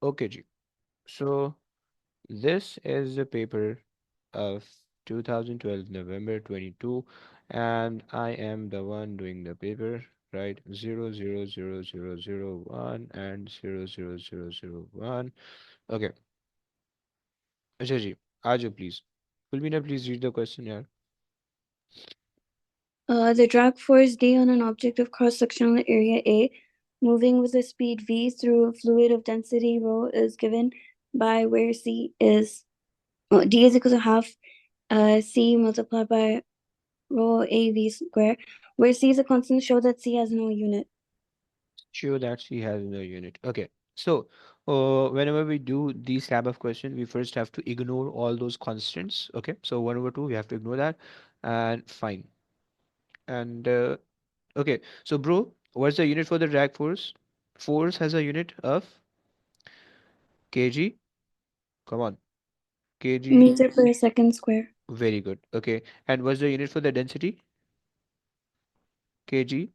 Okay, Ji. So this is the paper of 2012 November 22, and I am the one doing the paper, right? 000001 and 00001. Okay, Ajay ji, Ajo please. Kulmina, please read the question, yeah. The drag force D on an object of cross-sectional area A, moving with a speed v through a fluid of density rho, is given by where C is D is equal to half C multiplied by rho A v square, where C is a constant. Show that C has no unit. Sure that she has no unit. Okay, so whenever we do these type of question, we first have to ignore all those constants. Okay, so 1/2, we have to ignore that, and fine. And okay, so bro, what's the unit for the drag force? Force has a unit of kg. Come on, kg. Meter per second square. Very good. Okay, and what's the unit for the density? Kg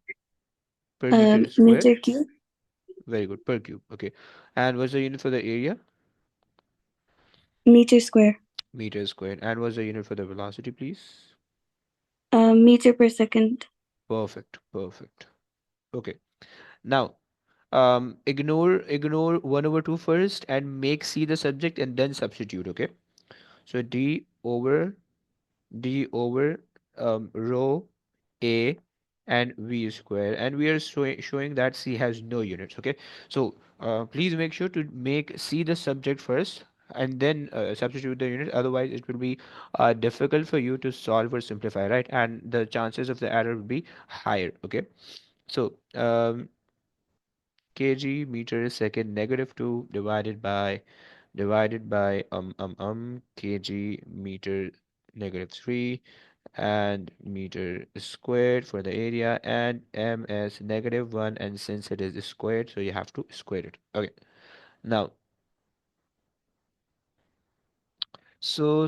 per meter square. Meter cube. Very good, per cube. Okay, and what's the unit for the area? Meter square. Meter squared. And what's the unit for the velocity, please? Meter per second. Perfect, perfect. Okay. Now, ignore 1/2 first and make C the subject and then substitute. Okay. So D over rho A and V square, and we are showing that C has no units. Okay. So please make sure to make C the subject first and then substitute the unit. Otherwise, it will be difficult for you to solve or simplify, right? And the chances of the error will be higher. Okay. So kg meter second negative 2 divided by kg meter negative 3 and meter squared for the area and ms negative 1, and since it is squared, so you have to square it. Okay, now so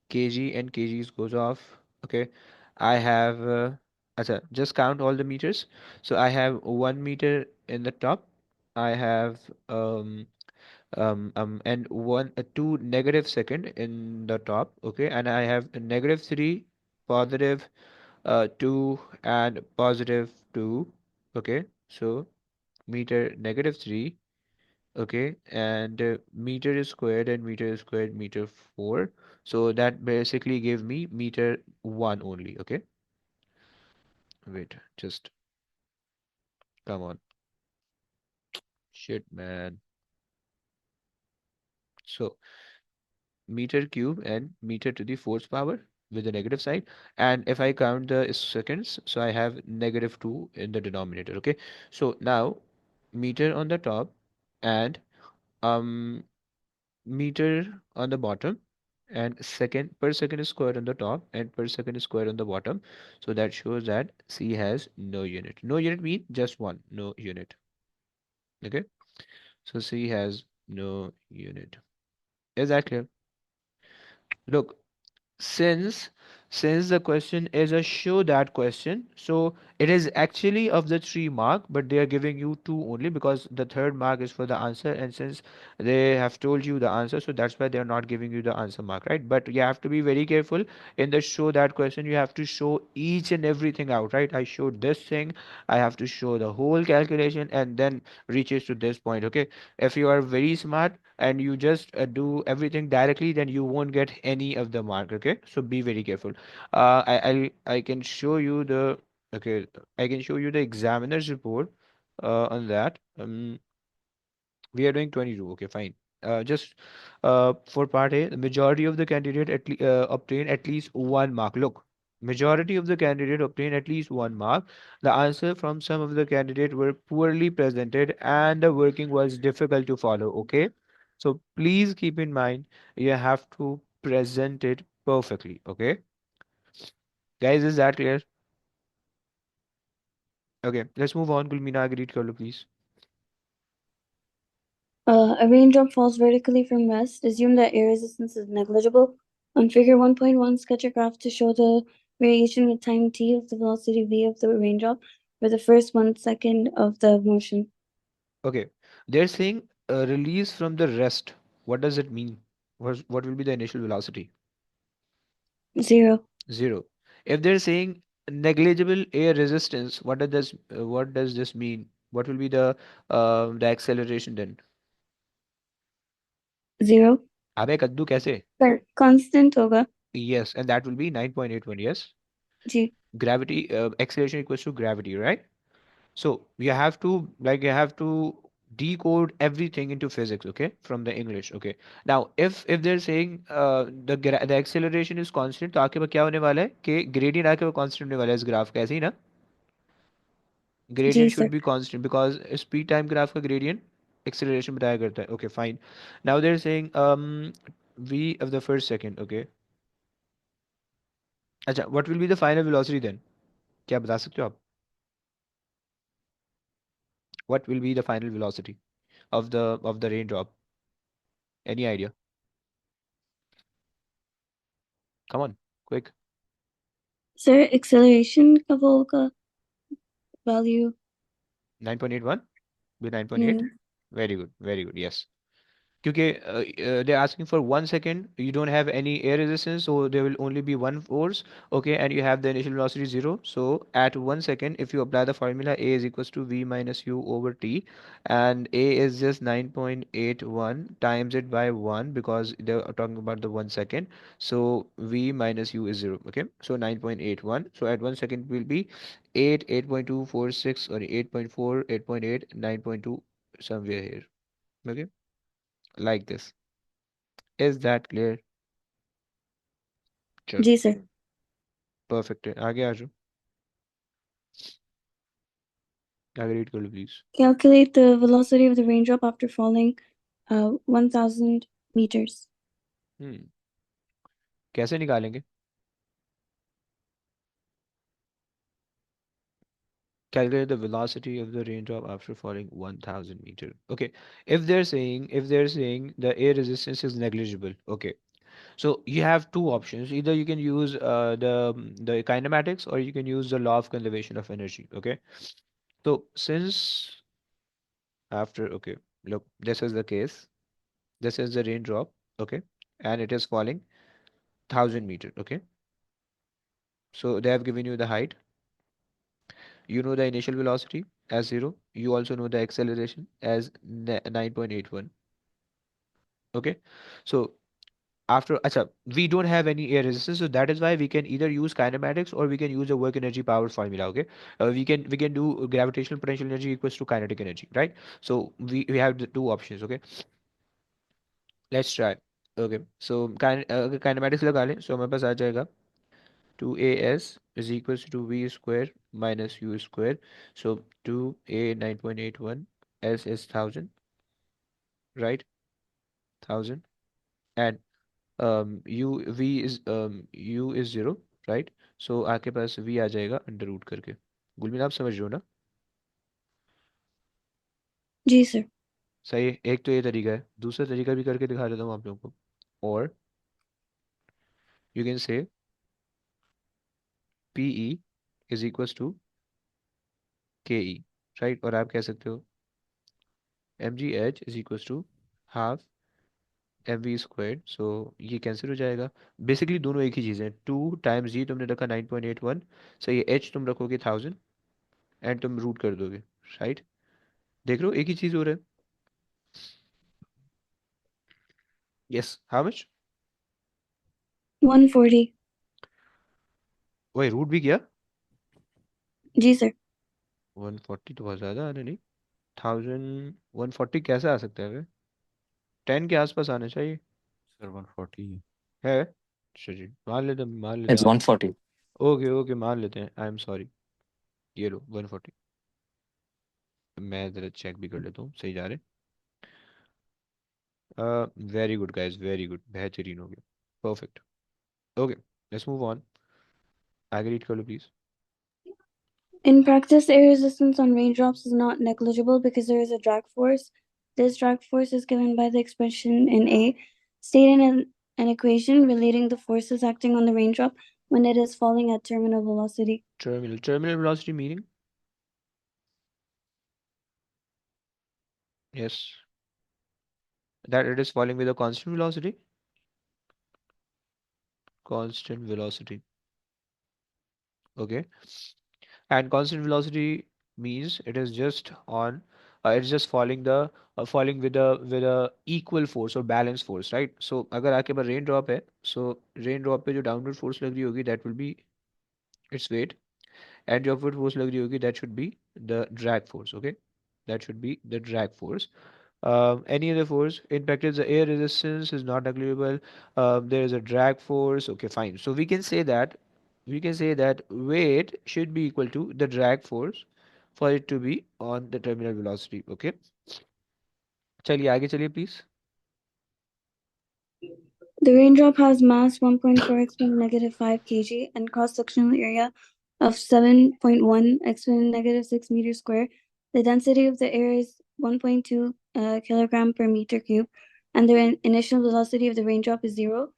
kg and kgs goes off. Okay, I have just count all the meters. So I have 1 meter in the top. I have and one 2 negative second in the top. Okay, and I have a -3, positive 2 and positive 2. Okay, so meter -3. Okay, and meter is squared and meter is squared meter 4. So that basically gave me meter 1 only. Okay, wait, just come on. Shit, man. So meter cube and meter to the fourth power with the negative side. And if I count the seconds, so I have -2 in the denominator. Okay, so now meter on the top and um meter on the bottom, and second per second is squared on the top and per second is squared on the bottom. So that shows that C has no unit. No unit means just one, no unit. Okay, so C has no unit. Is that clear? Look, since since the question is a show that question, so it is actually of the 3 mark, but they are giving you 2 only because the third mark is for the answer, and since they have told you the answer, so that's why they are not giving you the answer mark, right? But you have to be very careful in the show that question. You have to show each and everything out, right? I showed this thing, I have to show the whole calculation and then reaches to this point. Okay, if you are very smart and you just do everything directly, then you won't get any of the mark. Okay, so be very careful. I can show you the okay, I can show you the examiner's report on that. We are doing 22. Okay, fine. Just for part A, the majority of the candidate obtain at least 1 mark. Look, majority of the candidate obtain at least 1 mark. The answer from some of the candidate were poorly presented and the working was difficult to follow. Okay, so please keep in mind you have to present it perfectly. Okay, guys, is that clear? Okay, let's move on. Gulmina, read Karlo, please. A raindrop falls vertically from rest. Assume that air resistance is negligible. On figure 1.1, sketch a graph to show the variation with time t of the velocity v of the raindrop for the first 1 second of the motion. Okay, they're saying release from the rest, what does it mean? What will be the initial velocity? Zero. Zero. If they're saying negligible air resistance, what does this mean? What will be the acceleration then? Zero. अबे कद्दू कैसे? पर constant होगा. Yes, and that will be 9.81. Yes, ji. gravity acceleration equals to gravity, right? So you have to decode everything into physics, okay, from the English, okay. Now, if they're saying the acceleration is constant, तो आके वो क्या होने वाला है कि gradient आके वो constant होने वाला है इस ग्राफ का, ऐसे ही ना? जी Gradient should sir. be constant because speed time graph का gradient acceleration बताया करता है. Okay, fine. Now they're saying v of the first second, okay. अच्छा, what will be the final velocity then? क्या बता सकते हो आप? What will be the final velocity of the raindrop? Any idea? Come on, quick. Sir acceleration का वो होगा value. 9.81 with 9.8. Hmm. Very good, very good. Yes. क्योंकि they're asking for 1 second, you don't have any air resistance, so there will only be one force, okay, and you have the initial velocity 0. So at 1 second, if you apply the formula, a is equals to v minus u over t, and a is just 9.81 times it by 1 because they're talking about the 1 second. So v minus u is 0, okay, so 9.81. So at 1 second will be 8, 8.246, or 8.4, 8.8, 9.2, somewhere here, okay, like this. Is that clear? चलो, जी sir. Perfect है, आगे आ जाओ, आगे read कर लो please. Calculate the velocity of the raindrop after falling 1000 meters. हम्म, कैसे निकालेंगे? Calculate the velocity of the raindrop after falling 1000 meter. Okay, if they're saying the air resistance is negligible, okay, so you have two options. Either you can use the kinematics, or you can use the law of conservation of energy, okay. So since after, okay, look, this is the case, this is the raindrop, okay, and it is falling 1000 meter, okay. So they have given you the height. You know the initial velocity as 0. You also know the acceleration as 9.81. Okay. So after, acha, we don't have any air resistance, so that is why we can either use kinematics or we can use the work energy power formula. Okay. We can do gravitational potential energy equals to kinetic energy, right? So we have the two options. Okay. Let's try. Okay. So kinematics लगा लें, so हमारे पास आ जाएगा 2as is equals to v square minus u square. So 2a 9.81, s is 1000, right? 1000, and u is 0, right? So आपके पास v आ जाएगा under root करके. गुलमीन, आप समझ रहे हो ना? जी सर. सही है. एक तो ये तरीका है, दूसरा तरीका भी करके दिखा देता हूँ आप लोगों को. और you can say pe is equals to ke, right? और आप कह सकते हो mgh is equals to half m v squared. So ये कैंसिल हो जाएगा. बेसिकली दोनों एक ही चीज़ है. 2 टाइम्स जी तुमने रखा 9.81, सो ये एच तुम रखोगे 1000 एंड तुम रूट कर दोगे, राइट? देख रहे हो, एक ही चीज़ हो रहा है. Yes, how much? 140. वही रूट भी किया. जी सर. 140 तो बहुत ज़्यादा आना नहीं. 1000 140 कैसे आ सकता है? 10 के आसपास आना चाहिए. Sir, 140. है. अच्छा जी, मान लेते हैं It's आप. 140. ओके ओके, मान लेते हैं. I am sorry. ये लो 140. मैं ज़रा चेक भी कर लेता हूँ सही जा रहे. Very good guys, very good, बेहतरीन हो गया. Perfect. Okay, let's move on. आगे रीड कर लो please. In practice, air resistance on raindrops is not negligible because there is a drag force. This drag force is given by the expression in A, stating an equation relating the forces acting on the raindrop when it is falling at terminal velocity. Terminal velocity meaning. Yes. that it is falling with a constant velocity. Constant velocity. Okay. And constant velocity means it is just on, it's just falling the falling with a equal force or balanced force, right? So अगर आपके पास rain drop है, so rain drop पे जो downward force लग रही होगी, that will be its weight, and जो upward force लग रही होगी, that should be the drag force. Okay, that should be the drag force. Any other force in practice, the air resistance is not negligible. There is a drag force. Okay, fine. So we can say that weight should be equal to the drag force for it to be on the terminal velocity. Okay, चलिए आगे चलिए please. The raindrop has mass 1.4 exponent negative 5 kg and cross-sectional area of 7.1 exponent negative 6 meters square. The density of the air is 1.2 kilogram per meter cube, and the initial velocity of the raindrop is 0.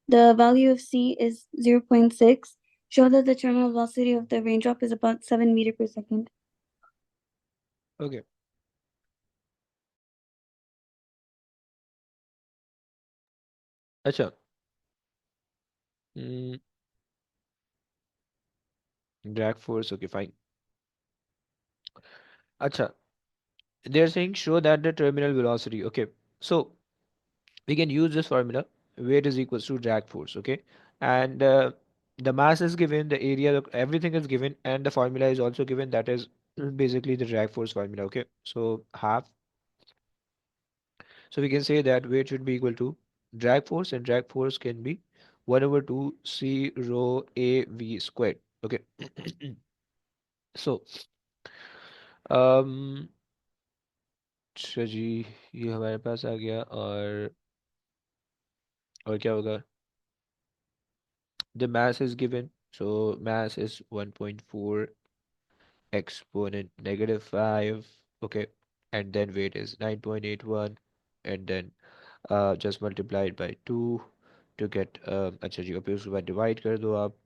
The value of c is 0.6. Show that the terminal velocity of the raindrop is about 7 meter per second. Okay. अच्छा. mm, Drag force. Okay, fine. अच्छा. They're saying show that the terminal velocity. Okay, so we can use this formula. Weight is equals to drag force. Okay, and the mass is given, the area, everything is given, and the formula is also given. That is basically the drag force formula. Okay, so half. So we can say that weight should be equal to drag force, and drag force can be 1 over 2 c rho a v squared. Okay. So um अच्छा जी, ये हमारे पास आ गया, और क्या होगा? The mass is given, so mass is 1.4 exponent negative 5. Okay, and then weight is 9.81, and then just multiply it by 2 to get अच्छा जी, अब उसके बाद divide कर दो आप.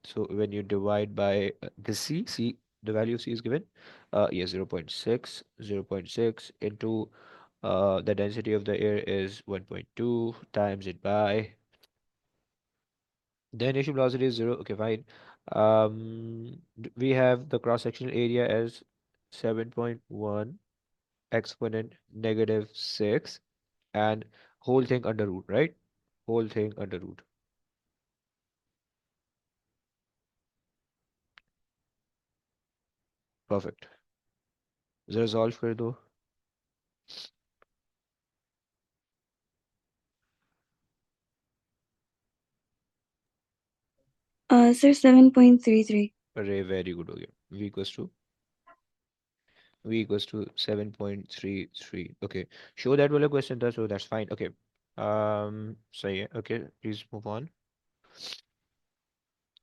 So when you divide by the c, the value of c is given, yes, 0.6 into the density of the air is 1.2 times it by the initial velocity is 0. Okay, fine. We have the cross-sectional area as 7.1 exponent negative 6, and whole thing under root, right? Whole thing under root. Perfect. जरा solve कर दो. Sir, 7.33. अरे very good हो गया. V equals to 7.33. Okay. Show that वाला question था, so that's fine. Okay. सही है. Okay, please move on.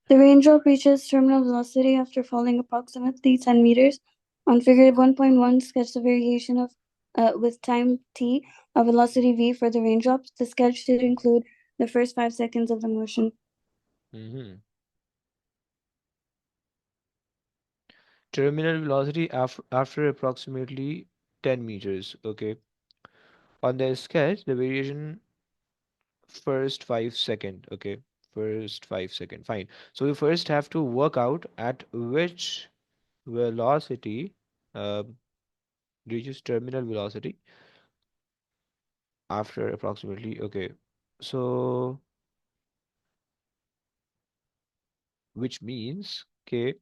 The raindrop reaches terminal velocity after falling approximately 10 meters. On figure 1.1, sketch the variation of with time t of velocity v for the raindrops. The sketch should include the first 5 seconds of the motion. Mm-hmm. Terminal velocity after approximately 10 meters. Okay. On the sketch, the variation first 5 second. Okay. First 5 second. Fine. So we first have to work out at which velocity um reaches terminal velocity after approximately. Okay. So which means कि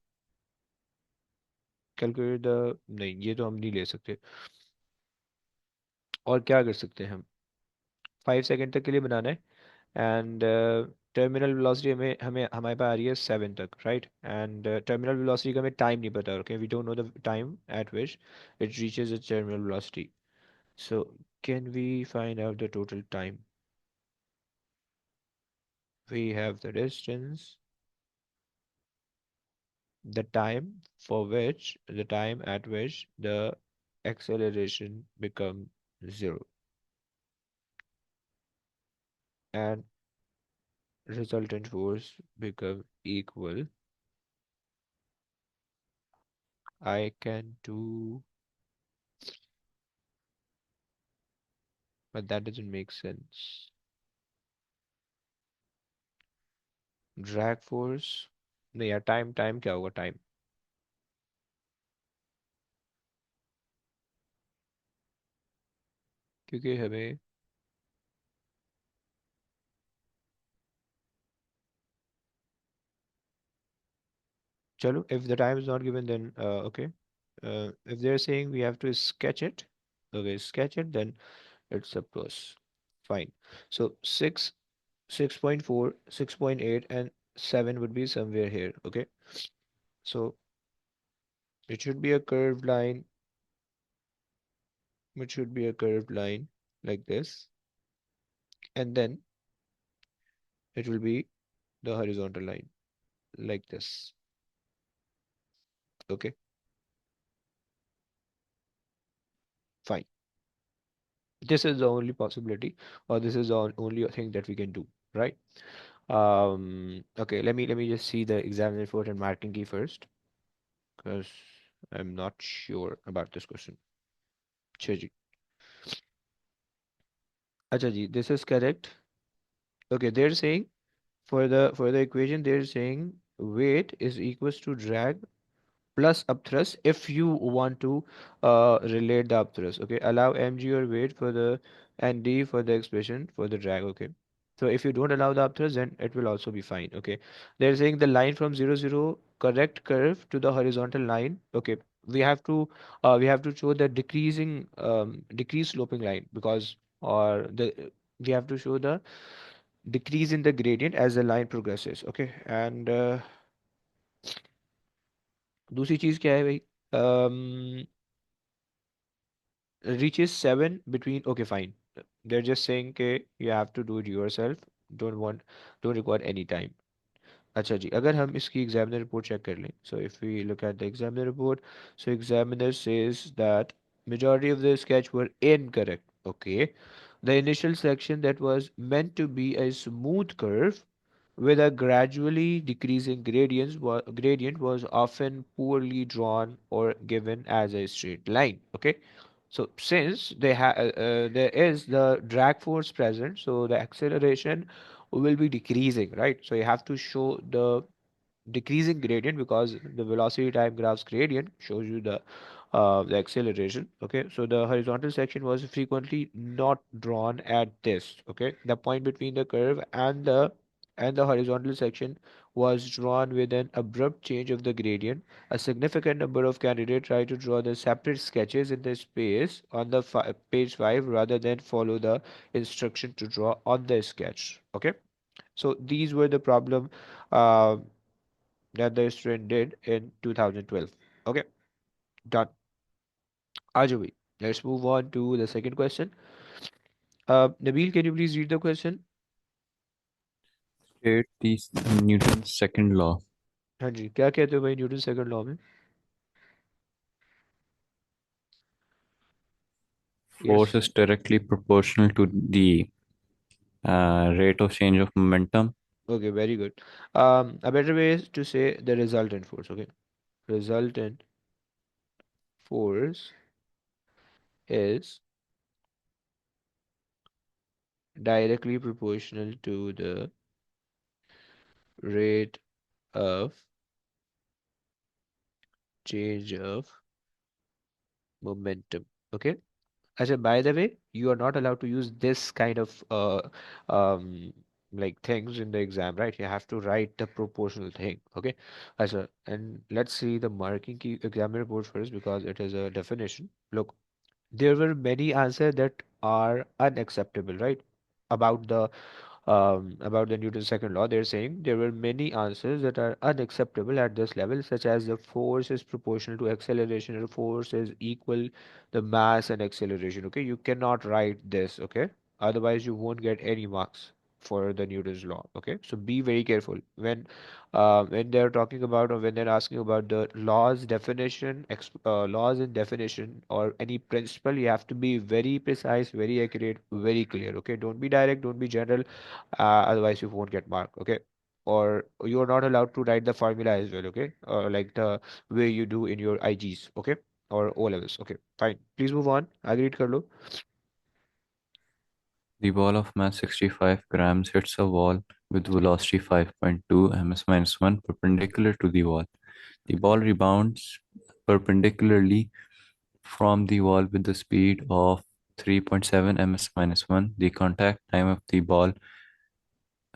calculate the, नहीं ये तो हम नहीं ले सकते. और क्या कर सकते हैं हम? 5 सेकंड तक के लिए बनाना है, एंड टर्मिनल वेलोसिटी हमें हमें हमारे पास आ रही है 7 तक, राइट? एंड टर्मिनल वेलोसिटी का हमें टाइम नहीं पता. Okay, we don't know the time at which it reaches its terminal velocity. So can we find out the total time? We have the distance, the time at which the acceleration become 0, and resultant force become equal. I can do, That doesn't make sense. Drag force नहीं यार, time time क्या होगा time, क्योंकि हमें, चलो if the time is not given then okay, if they're saying we have to sketch it, okay, sketch it, then it's a plus, fine. So 6, 6.4, 6.8 and 7 would be somewhere here, okay. So it should be a curved line, it should be a curved line like this, and then it will be the horizontal line like this, okay, fine. This is the only possibility, or this is the only thing that we can do, right? Okay, let me just see the examiner report and marking key first, because I'm not sure about this question. अच्छा जी, अच्छा जी, this is correct. Okay, they're saying for the equation they're saying weight is equals to drag plus upthrust if you want to relate the upthrust. Okay, allow mg or weight for the and d for the expression for the drag. Okay, so if you don't allow the upthrust, then it will also be fine. Okay, they're saying the line from 0 0 correct curve to the horizontal line. Okay, we have to show the decreased sloping line, because or the we have to show the decrease in the gradient as the line progresses. Okay, and दूसरी चीज क्या है भाई, reaches 7 between, okay fine, they're just saying कि you have to do it yourself, don't require any time. अच्छा जी, अगर हम इसकी एग्जामिनर रिपोर्ट चेक कर लें, so if we look at the examiner report, so examiner says that majority of the sketch were incorrect. Okay, the initial section that was meant to be a smooth curve with a gradually decreasing gradient was often poorly drawn or given as a straight line. Okay, so since there is the drag force present, so the acceleration will be decreasing, right? So you have to show the decreasing gradient, because the velocity time graphs gradient shows you the acceleration. Okay, so the horizontal section was frequently not drawn at this. Okay, the point between the curve and the horizontal section was drawn with an abrupt change of the gradient. A significant number of candidates try to draw the separate sketches in the space on the page 5 rather than follow the instruction to draw on the sketch. Okay, so these were the problem uh, that the student did in 2012. Okay, done. Ajavi. Let's move on to the second question. Nabil, can you please read the question? State the Newton's second law. हाँ जी, क्या कहते हो भाई Newton second law में? Force Yes. is directly proportional to the rate of change of momentum. Okay, very good. A better way is to say the resultant force. Okay, resultant force is directly proportional to the rate of change of momentum. Okay. Ajay, by the way, you are not allowed to use this kind of um like things in the exam, right? You have to write the proportional thing. Okay. Ajay, and let's see the marking key exam report first, because it is a definition. Look, there were many answers that are unacceptable, right? About the Newton's second law, they're saying there were many answers that are unacceptable at this level, such as the force is proportional to acceleration, or force is equal the mass and acceleration. Okay, you cannot write this. Okay, otherwise you won't get any marks for the Newton's law. Okay, so be very careful when they're talking about, or when they're asking about the laws definition, laws in definition, or any principle. You have to be very precise, very accurate, very clear. Okay, don't be direct, don't be general, otherwise you won't get mark. Okay, or you are not allowed to write the formula as well. Okay, like the way you do in your IGs. Okay, or O levels. Okay, fine, please move on, आगे read कर लो. The ball of mass 65 grams hits a wall with velocity 5.2 ms minus 1 perpendicular to the wall. The ball rebounds perpendicularly from the wall with the speed of 3.7 ms minus 1. The contact time of the ball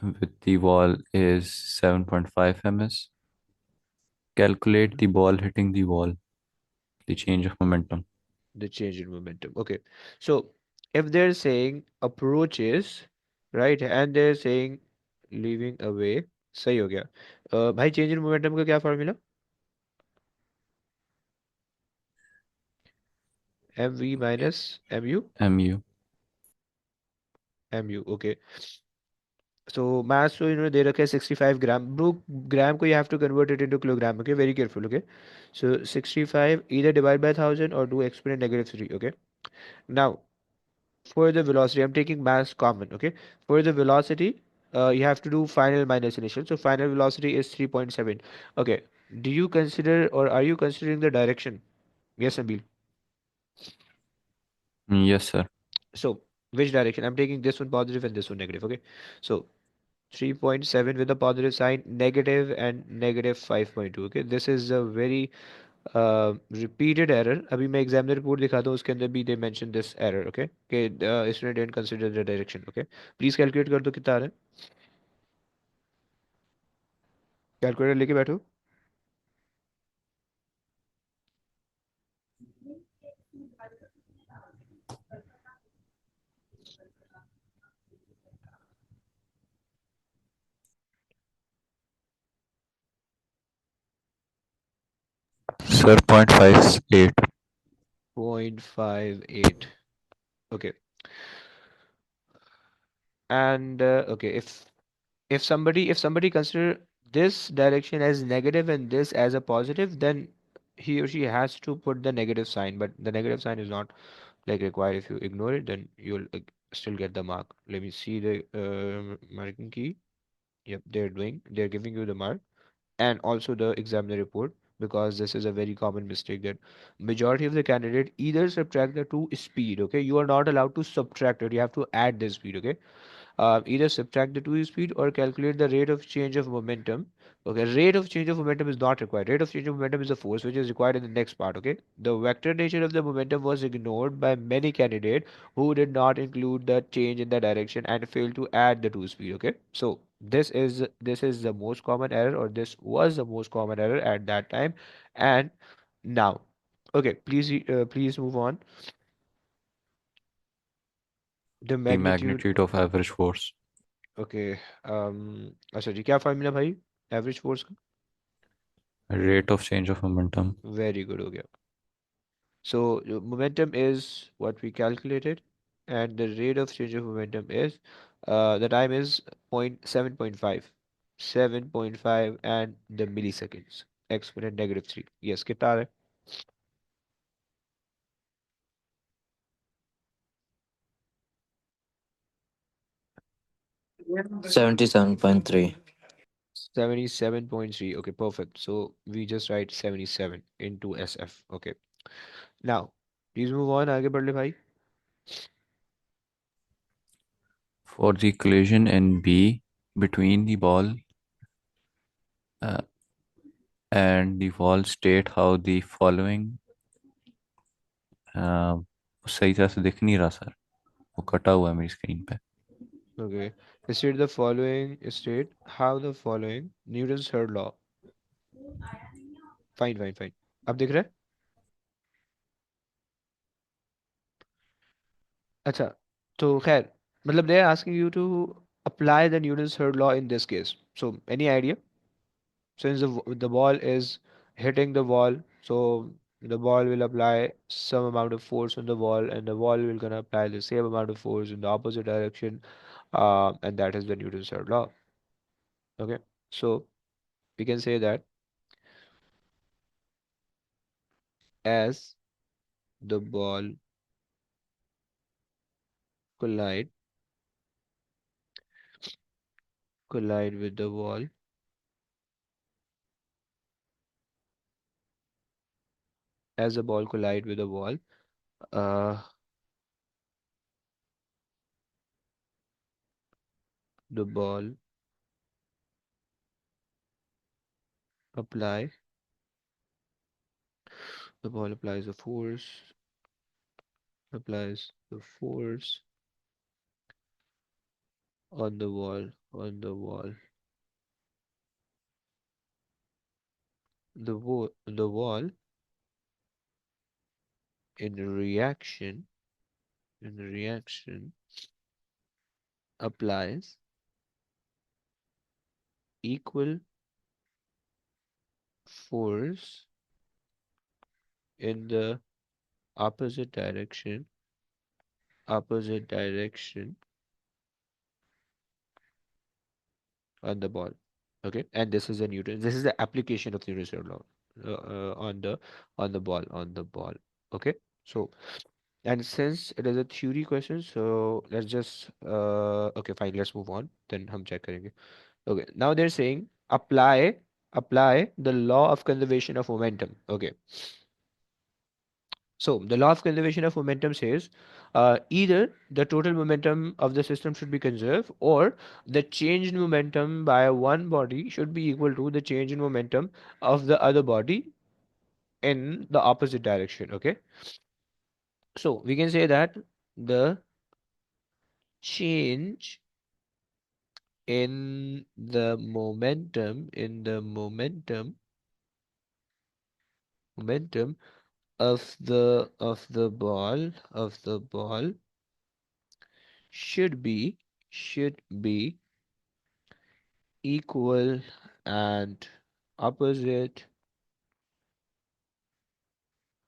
with the wall is 7.5 ms. Calculate the ball hitting the wall, the change of momentum. The change in momentum. Okay. So if they're saying approaches, right, and they're saying leaving away, सही हो गया. भाई change in momentum का क्या formula? mv minus mu. mu. mu. Okay. So mass तो इन्होंने दे रखा है 65 ग्राम. ब्रो, ग्राम को you have to convert it into kilogram. Okay, very careful. Okay, so 65 either divide by 1000 or do exponent negative 3. Okay, now for the velocity, I'm taking mass common. Okay, for the velocity, you have to do final minus initial. So final velocity is 3.7. Okay, do you consider or are you considering the direction? Yes, Abil. Yes, sir. So which direction? I'm taking this one positive and this one negative. Okay, so 3.7 with a positive sign, negative and negative 5.2. Okay, this is a very repeated error. अभी मैं examiner report दिखाता हूँ, उसके अंदर भी they mention this error. Okay, कि student didn't consider the direction. Okay, please calculate कर दो कितना आ रहा है. कैलकुलेटर लेके बैठो. Sir, 0.58. 0.58. Okay, and okay, if somebody consider this direction as negative and this as a positive, then he or she has to put the negative sign, but the negative sign is not like required. If you ignore it, then you'll still get the mark. Let me see the marking key. Yep, they're giving you the mark and also the examiner report, because this is a very common mistake that majority of the candidate either subtract the two speed. Okay, you are not allowed to subtract it, you have to add the speed. Okay, either subtract the 2 speed or calculate the rate of change of momentum. Okay, rate of change of momentum is not required. Rate of change of momentum is a force which is required in the next part. Okay, the vector nature of the momentum was ignored by many candidates who did not include the change in the direction and failed to add the 2 speed. Okay, so this is the most common error, or this was the most common error at that time. And now, okay, please move on. The The magnitude. magnitude of average force. Okay. अच्छा जी, क्या formula भाई average force का? Rate of change of momentum. Very good, हो गया. So momentum is what we calculated, and the rate of change of momentum is the time is 7.5, 7.5, and the milliseconds, exponent negative 3. Yes, कितना आ रहा है? 77.3. 77.3. Okay, perfect. So we just write 77 into SF. Okay. Now, please move on. आगे बढ़ ले भाई. For the collision in B between the ball uh, and the wall, state how the following. सही तरह से दिख नहीं रहा सर, वो कटा हुआ है मेरी स्क्रीन पे. Okay. State the following, state how the following Newton's third law. Fine, fine, fine. अब दिख रहा है? अच्छा, तो खैर, मतलब they are asking you to apply the Newton's third law in this case. So any idea? Since the ball is hitting the wall, so the ball will apply some amount of force on the wall, and the wall will gonna apply the same amount of force in the opposite direction, and that is the Newton's third law. Okay, so we can say that as the ball collide collide with the wall, as the ball collide with the wall, uh, the ball apply the ball applies the force on the wall the wall in reaction applies equal force in the opposite direction opposite direction on the ball. Okay, and this is the application of Newton's third law on the ball. Okay, so and since it is a theory question, so let's just okay, fine, let's move on, then hum check karenge. Okay, now they're saying apply the law of conservation of momentum. Okay, so the law of conservation of momentum says either the total momentum of the system should be conserved, or the change in momentum by one body should be equal to the change in momentum of the other body in the opposite direction. Okay, so we can say that the change in the momentum of the ball should be equal and opposite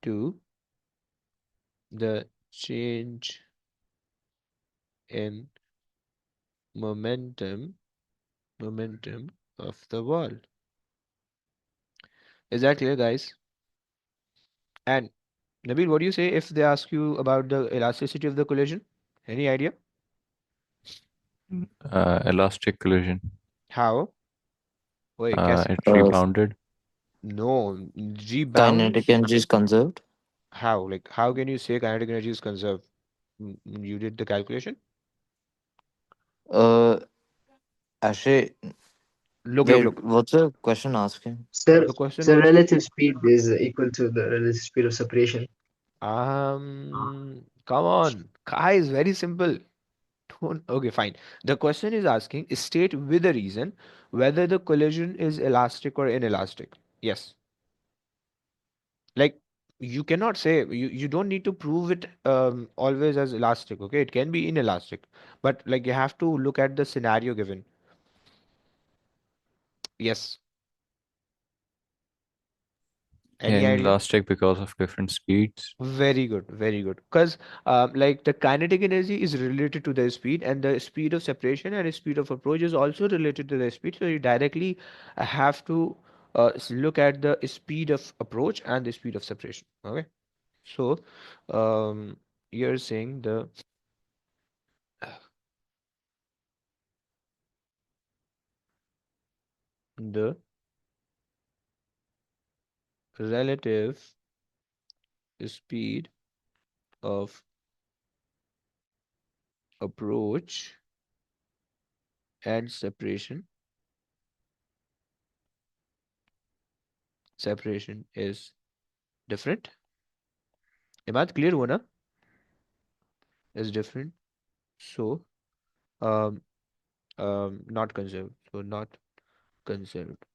to the change in momentum momentum of the ball. Is that clear, guys? And Nabil, what do you say if they ask you about the elasticity of the collision? Any idea? Elastic collision. How? Wait, guess. It Uh, rebounded. No, Kinetic rebounds. energy is conserved. How? Like, how can you say kinetic energy is conserved? You did the calculation? Uh, Actually, Look, look, wait, look. what's the question asking? The So, question so was, relative speed is equal to the relative speed of separation. come on. Kai is very simple. Don't, okay, fine. The question is asking, state with a reason whether the collision is elastic or inelastic. Yes. Like, you cannot say, you don't need to prove it always as elastic, okay? It can be inelastic. But like you have to look at the scenario given. Yes. Any idea? Inelastic because of different speeds. Very good, very good. Because like the kinetic energy is related to the speed, and the speed of separation and speed of approach is also related to the speed. So you directly have to look at the speed of approach and the speed of separation. Okay. So you're saying the relative speed of approach and separation is different. ये बात clear हुआ ना? Is different. So um, not conserved. So not conserved.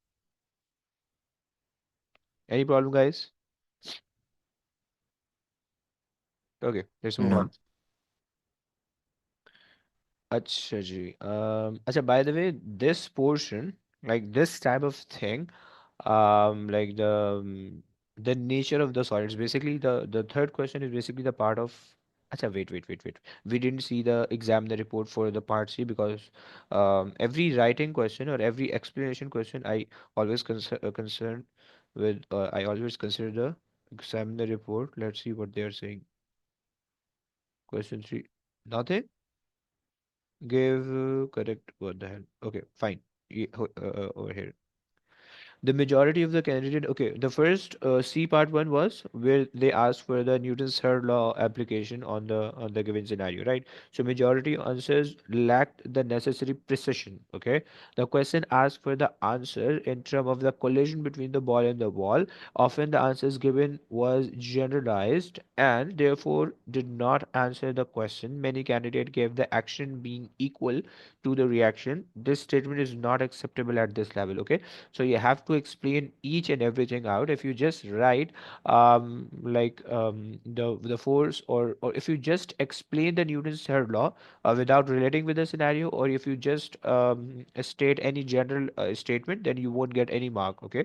Any problem, guys? Okay, let's move No. on. अच्छा जी. अच्छा, by the way, this portion, like this type of thing, like the nature of the solids. Basically, the third question is basically the part of. Acha, wait. We didn't see the examiner report for the part C because every writing question or every explanation question, always concerned with. I always consider the examiner report. Let's see what they are saying. Question three. Nothing. Give correct. What the hell? Okay, fine. Over here. The majority of the candidate, okay, the first C part one was where they asked for the Newton's third law application on the given scenario, right? So majority answers lacked the necessary precision. Okay, the question asked for the answer in terms of the collision between the ball and the wall. Often the answers given was generalized and therefore did not answer the question. Many candidates gave the action being equal to the reaction. This statement is not acceptable at this level. Okay, so you have to explain each and everything out. If you just write the force, or if you just explain the Newton's third law without relating with the scenario, or if you just state any general statement, then you won't get any mark. Okay,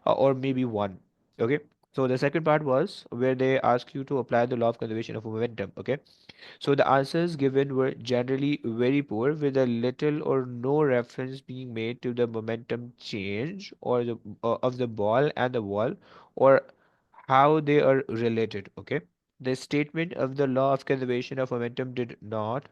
or maybe one. Okay, so the second part was where they ask you to apply the law of conservation of momentum. Okay, so the answers given were generally very poor, with a little or no reference being made to the momentum change or of the ball and the wall, or how they are related. Okay, the statement of the law of conservation of momentum did not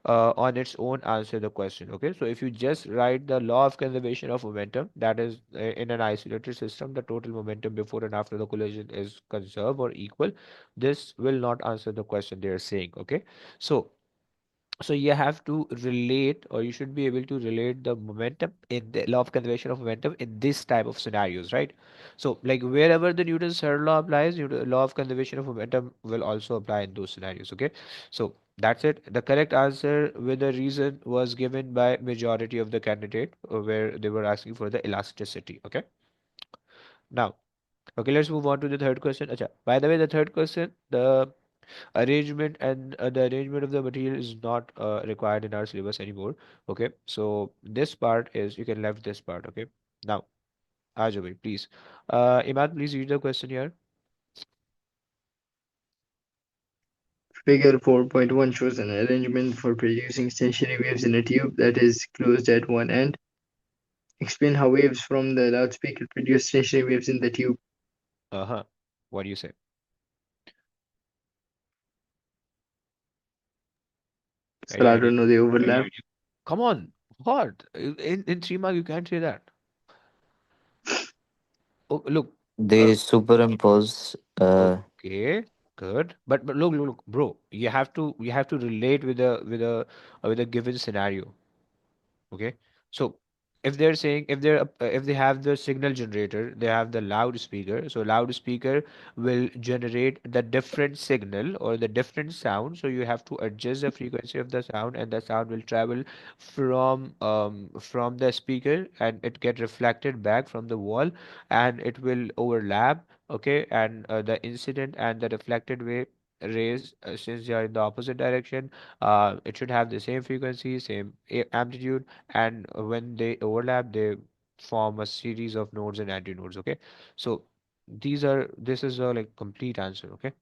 on its own answer the question. Okay, so if you just write the law of conservation of momentum, that is in an isolated system, the total momentum before and after the collision is conserved or equal, this will not answer the question they are saying. Okay, so you have to relate, or you should be able to relate the momentum in the law of conservation of momentum in this type of scenarios, right? So like wherever the Newton's third law applies, law of conservation of momentum will also apply in those scenarios. Okay, so that's it. The correct answer with the reason was given by majority of the candidate, where they were asking for the elasticity. Okay, now, okay, let's move on to the third question. Acha, by the way, the third question, the arrangement of the material is not required in our syllabus anymore. Okay, so this part is, you can left this part. Okay, now Ajo bhai, please, Imad, please read the question here. Figure 4.1 shows an arrangement for producing stationary waves in a tube that is closed at one end. Explain how waves from the loudspeaker produce stationary waves in the tube. Uh-huh, what do you say? So I don't know, they overlap. Come on, what, in 3 mark you can't say that. Oh, look, uh, They superimpose. okay, good, but look, bro, you have to relate with a given scenario. Okay, so if they have the signal generator, they have the loudspeaker. So loudspeaker will generate the different signal or the different sound. So you have to adjust the frequency of the sound, and the sound will travel from the speaker, and it get reflected back from the wall, and it will overlap. Okay, and the incident and the reflected wave rays, since they are in the opposite direction, it should have the same frequency, same amplitude, and when they overlap, they form a series of nodes and antinodes. Okay, so this is a like complete answer. Okay,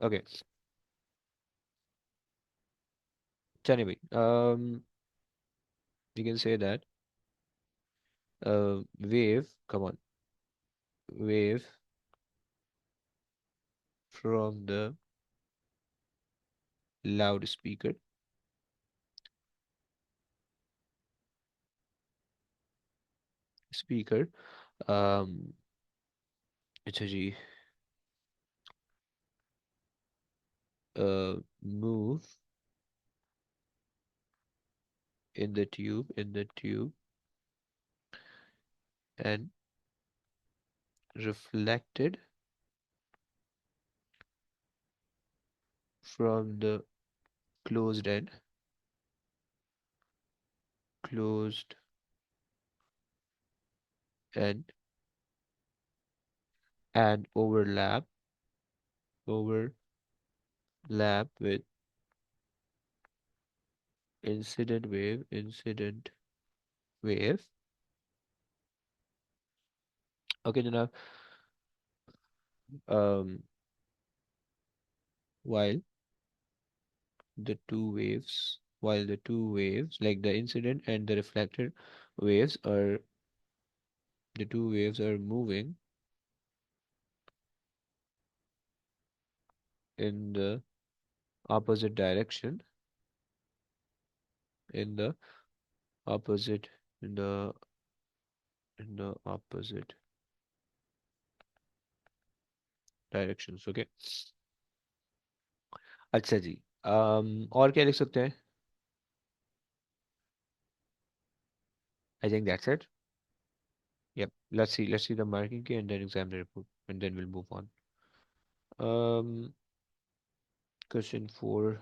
okay, Chani bhai, you can say that wave, come on, wave from the loudspeaker speaker um अच्छा जी move in the tube and reflected from the closed end closed end and overlap with incident wave. Okay, now um while while the two waves, like the incident and the reflected waves are the two waves are moving in the opposite direction, in the opposite in the in the opposite directions. Okay. अच्छा जी. और क्या लिख सकते हैं? I think that's it. Yep. Let's see the marking key and then examine the report, and then we'll move on. Um, Question 4.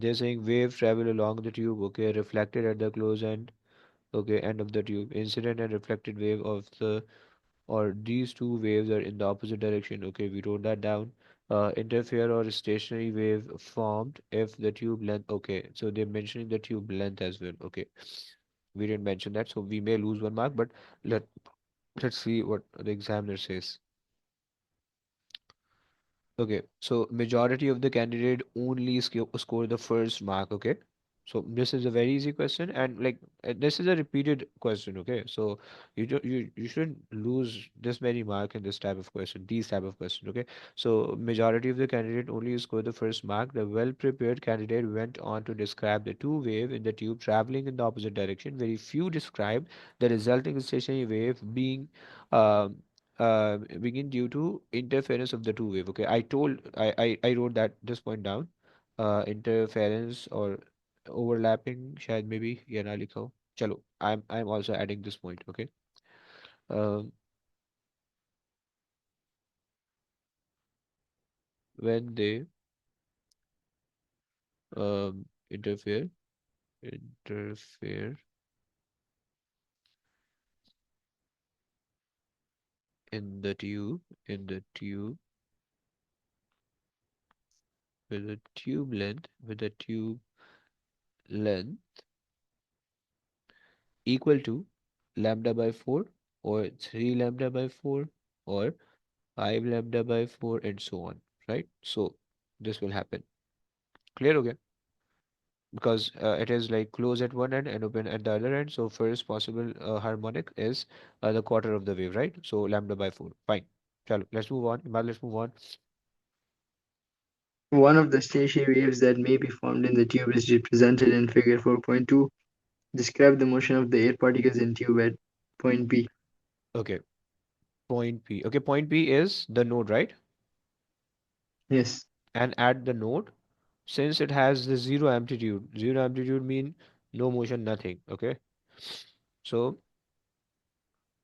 They're saying wave travel along the tube, okay, reflected at the close end, okay, end of the tube. Incident and reflected wave of the, or these two waves are in the opposite direction, okay, we wrote that down. Interfere or stationary wave formed if the tube length, okay, so they're mentioning the tube length as well, okay. We didn't mention that, so we may lose 1 mark, but let let's see what the examiner says. Okay, so majority of the candidate only score the first mark. Okay, so this is a very easy question, and like this is a repeated question. Okay, so you shouldn't lose this many mark in this type of question, these type of question. Okay, so majority of the candidate only score the first mark. The well prepared candidate went on to describe the two wave in the tube traveling in the opposite direction. Very few described the resulting stationary wave um begin due to interference of the two wave. Okay, I wrote that this point down. Interference or overlapping शायद maybe ये ना लिखा हो. चलो, I'm also adding this point. Okay. um, when they interfere interfere in the tube with the tube length equal to lambda by 4 or 3 lambda by 4 or 5 lambda by 4 and so on, right? So this will happen. Clear? Okay. Because it is like close at one end and open at the other end. So first possible harmonic is the quarter of the wave, right? So lambda by 4. Fine. Chalo, let's move on. Imad, let's move on. One of the stationary waves that may be formed in the tube is represented in figure 4.2. Describe the motion of the air particles in tube at point P. Okay. Point P. Okay, point P is the node, right? Yes. And at the node, since it has the zero amplitude mean no motion, nothing. Okay. So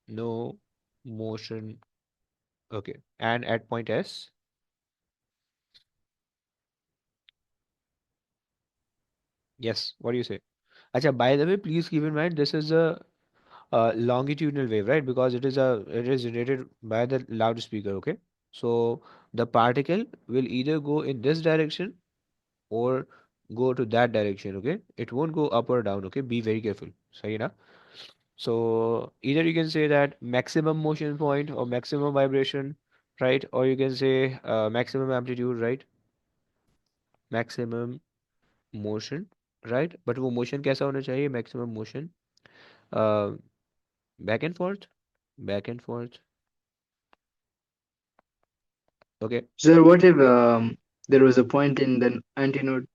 no motion. Okay. And at point S, yes. What do you say? Acha, by the way, please keep in mind this is a longitudinal wave, right? Because it is generated by the loudspeaker. Okay. So the particle will either go in this direction or go to that direction. Okay. It won't go up or down. Okay. Be very careful. Sahi na? So either you can say that maximum motion point or maximum vibration, right? Or you can say maximum amplitude, right? Maximum motion, right? But वो motion कैसा होना चाहिए? Maximum motion back and forth, back and forth. Okay. So what if there was a point in the antinode?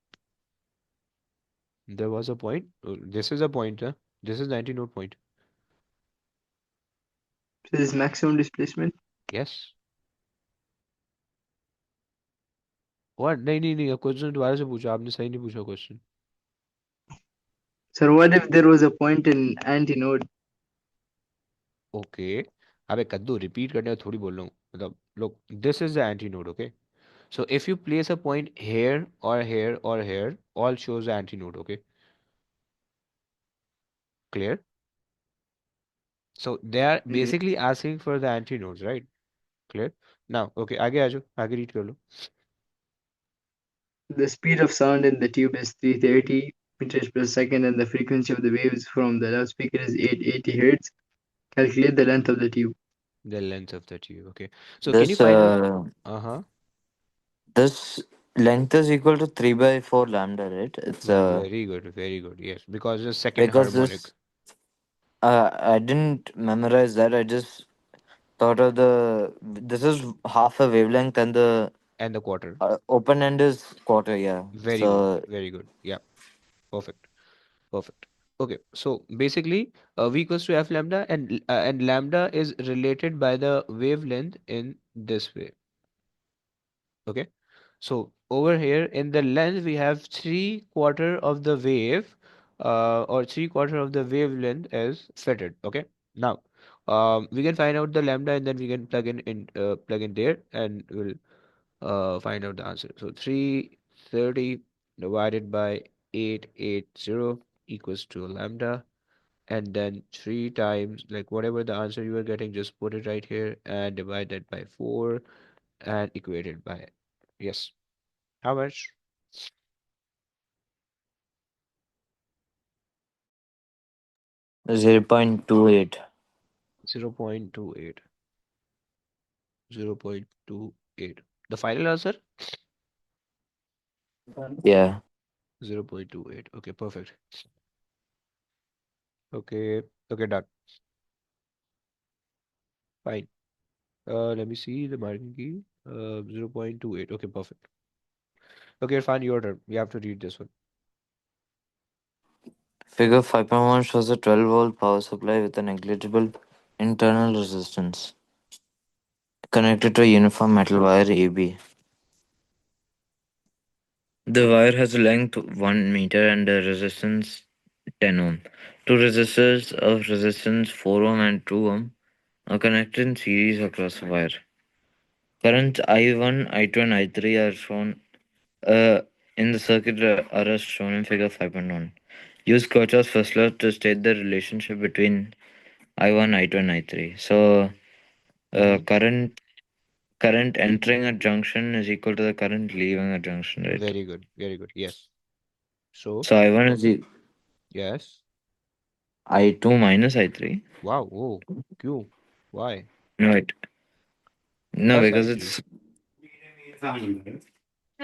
There was a point. This is a point, huh? This is 90 node point. So this is maximum displacement. Yes. What? नहीं नहीं नहीं, question दोबारा से पूछा आपने, सही नहीं पूछा question. So what if there was a point in antinode? Okay. अबे कद्दू रिपीट करने का थोड़ी बोल रहा हूँ, मतलब look, this is the antinode. Okay, so if you place a point here or here or here, all shows the antinode. Okay, clear? So they are Mm. basically asking for the antinodes, right? Clear? Now, okay, आगे आ जाओ, आगे read कर लो. The speed of sound in the tube is 330 meters per second and the frequency of the waves from the loudspeaker is 880 hertz. Calculate the length of the tube. The length of the tube. Okay, so can you This find out? Uh-huh. this length is equal to 3/4 lambda, right? It's Very good, very good. Yes, because the second because harmonic this I didn't memorize that. I just thought of the this is half a wavelength and the and the quarter. open end is quarter. Yeah. Very good, So very good. Yeah, perfect, perfect. Okay, so basically, V equals to F lambda, and lambda is related by the wavelength in this way. Okay, so over here in the length we have 3/4 of the wave, or 3/4 of the wavelength is fitted. Okay, now we can find out the lambda and then we can plug in there and we'll find out the answer. So 330 divided by 880 equals to lambda, and then 3 times, like whatever the answer you are getting, just put it right here and divide that by 4 and equate it by, yes, how much? 0.28. 0.28. 0.28. The final answer? Yeah. 0.28. Okay, perfect. Okay, okay, done. Fine. Let me see the marking key. 0.28. Okay, perfect. Okay, fine, your turn. You have to read this one. Figure 5.1 shows a 12-volt power supply with a negligible internal resistance connected to a uniform metal wire AB. The wire has a length 1 meter and a resistance 10 ohm. Two resistors of resistance 4 ohm and 2 ohm are connected in series across the wire. Currents I1, I2, and I3 are shown uh, in the circuit are as shown in figure 5.1. Use Kirchhoff's first law to state the relationship between I1, I2, and I3. So, Mm-hmm. current entering a junction is equal to the current leaving a junction, right? Very good, very good. Yes. So, So I1 is yes. I2 minus I3. Wow. Oh, Q. Why? No, it no Plus because I3. it's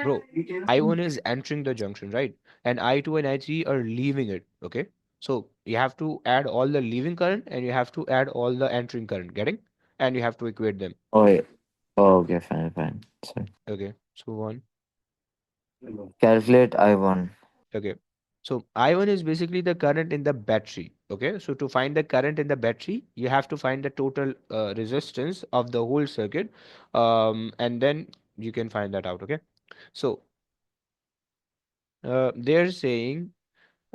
Bro, I1 is entering the junction, right? And I2 and I3 are leaving it, okay? So you have to add all the leaving current and you have to add all the entering current, getting? And you have to equate them. oh yeah. Oh, okay, fine. So Okay, so one. calculate I1. Okay. So I1 is basically the current in the battery. Okay. So to find the current in the battery, you have to find the total resistance of the whole circuit. And then you can find that out. Okay. So they're saying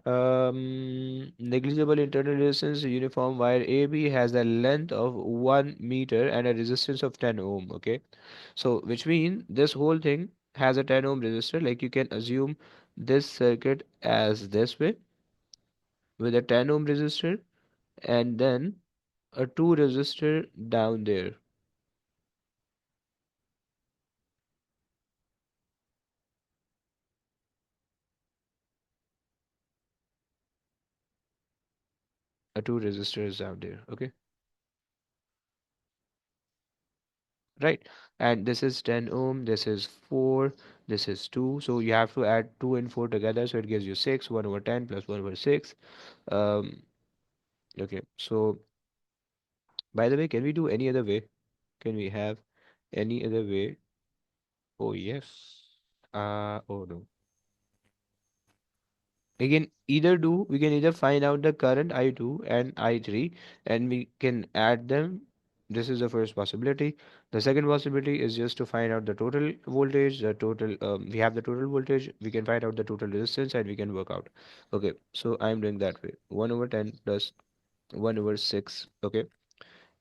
negligible internal resistance, uniform wire AB has a length of 1 meter and a resistance of 10 ohm. Okay. So which means this whole thing has a 10 ohm resistor. Like you can assume this circuit as this way with a 10 ohm resistor and then a 2 resistor down there, a 2 resistor is down there. Okay, right, and this is 10 ohm, this is 4, this is 2, so you have to add 2 and 4 together, so it gives you 6, 1 over 10 plus 1 over 6. um okay, so by the way, can we do any other way? Can we have any other way? Oh yes. Oh no. We can either find out the current I2 and I3 and we can add them. This is the first possibility. The second possibility is just to find out the total voltage, the total, we have the total voltage, we can find out the total resistance and we can work out. Okay, so I'm doing that way. 1 over 10 plus 1 over 6, okay?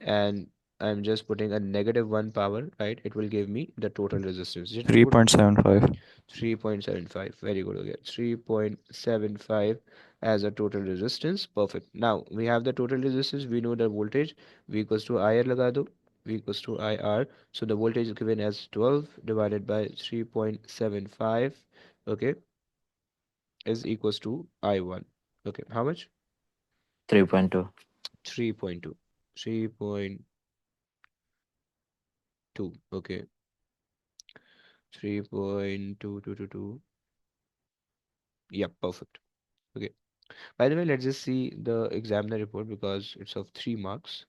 And I'm just putting a -1 power, right? It will give me the total resistance. Just put 3.75. 3.75. Very good. Okay. 3.75 as a total resistance. Perfect. Now we have the total resistance. We know the voltage. V equals to IR laga do. V equals to IR. So the voltage is given as 12 divided by 3.75. Okay. Is equals to I1. Okay. How much? 3.2. 3.2. 3.2. Okay. 3.2222. Yep. Perfect. Okay. By the way, let's just see the examiner report because it's of 3 marks.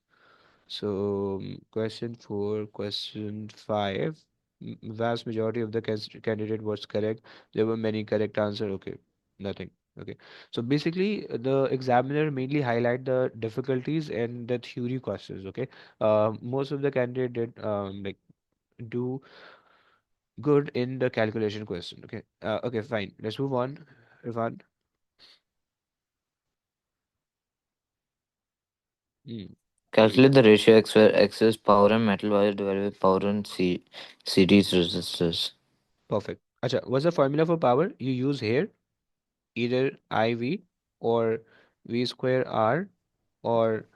So, question 4, question 5. Vast majority of the candidate was correct. There were many correct answer. Okay, nothing. Okay. So basically, the examiner mainly highlight the difficulties in the theory questions. Okay. Most of the candidate did like do good in the calculation question. Okay. Okay, fine. Let's move on. Irfan. Hmm. Calculate the ratio x where x is power and metal wire divided by power and series resistors. Perfect. Acha, what's the formula for power you use here? Either IV or V square R or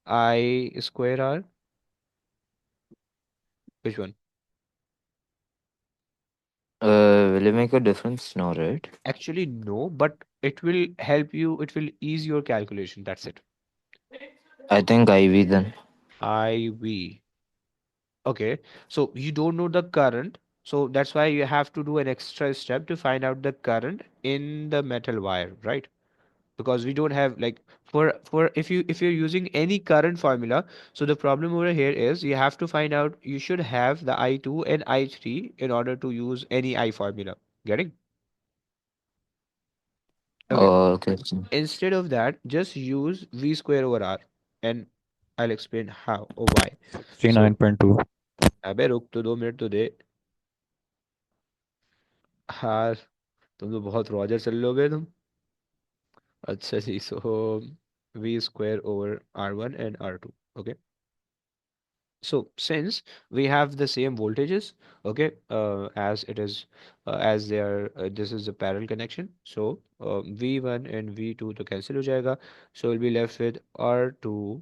I square R. Which one? Will it make a difference? No, right? Actually, no, but it will help you. It will ease your calculation. That's it. I think IV then. IV. Okay. So you don't know the current. So that's why you have to do an extra step to find out the current in the metal wire, right? Because we don't have like for if you're using any current formula, so the problem over here is you have to find out you should have the I2 and I3 in order to use any I formula. Getting? Okay. Oh, okay. Instead of that, just use V square over R, and I'll explain how or why. So 69.2. अबे रुक तो 2 minute तो दे। हाँ, तुम तो बहुत Roger चल लोगे तुम। अच्छा जी, so V square over R1 and R2. Okay. So since we have the same voltages, okay, as it is, as they are, this is a parallel connection. So V1 and V2 to cancel हो जाएगा. So we'll be left with R2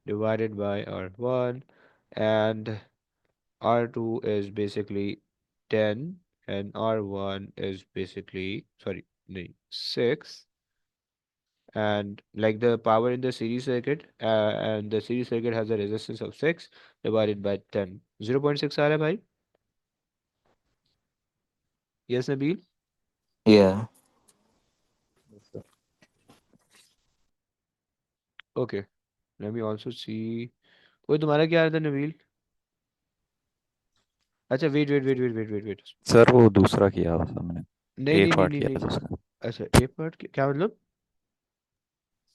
divided by R1, and R2 is basically 10 and R1 is basically, sorry, no, 6. And like the power in the series circuit, and the series circuit has a resistance of 6 divided by 10. 0.6 आ रहा है भाई? Yes, Nabil? Yeah. Okay, let me also see. ओए तुम्हारा क्या आ रहा था नबील? अच्छा, wait wait wait wait wait wait wait. Sir वो दूसरा किया था मैंने, नहीं ए नहीं नहीं पार्ट नहीं किया नहीं था नहीं। उसका। अच्छा, ए पार्ट क्या मतलब?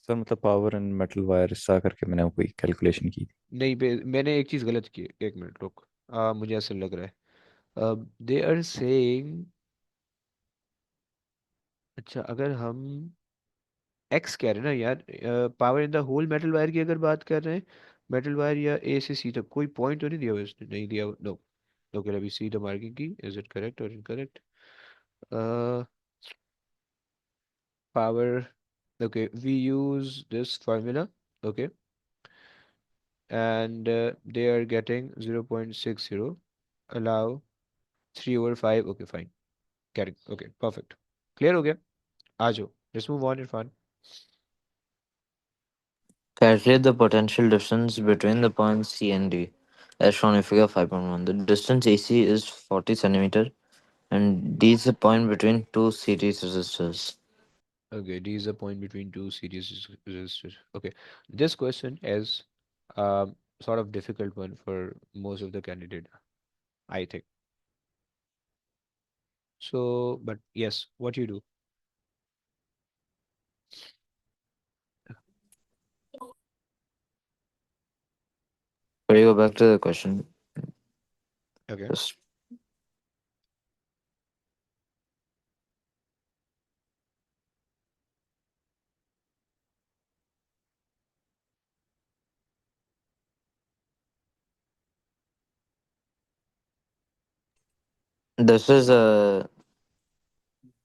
सर मतलब पावर एंड मेटल वायर ऐसा करके मैंने कोई कैलकुलेशन की थी। नहीं मैंने एक चीज़ गलत की है। एक मिनट रुक। मुझे ऐसा लग रहा है। दे आर सेइंग, अच्छा अगर हम एक्स कह रहे हैं ना यार, power in the whole metal wire की अगर बात कर रहे हैं, मेटल वायर या ए से सी तक, कोई पॉइंट तो नहीं दिया हुआ इसने, नहीं दिया। No. Okay, let me see the marking की, इज इट करेक्ट और incorrect? Power, okay, we use this formula, okay, and they are getting 0.60, allow 3 over 5, okay, fine, correct, okay, perfect, clear हो गया? आ जाओ, let's move on, Irfan. Calculate the potential difference between the points C and D, as shown in figure 5.1. The distance AC is 40 centimeter, and D is the point between two series resistors. Okay, D is the point between two series resistors. Okay, this question is sort of difficult one for most of the candidate, I think. So, but yes, what you do? Can you go back to the question? Okay. Just this is a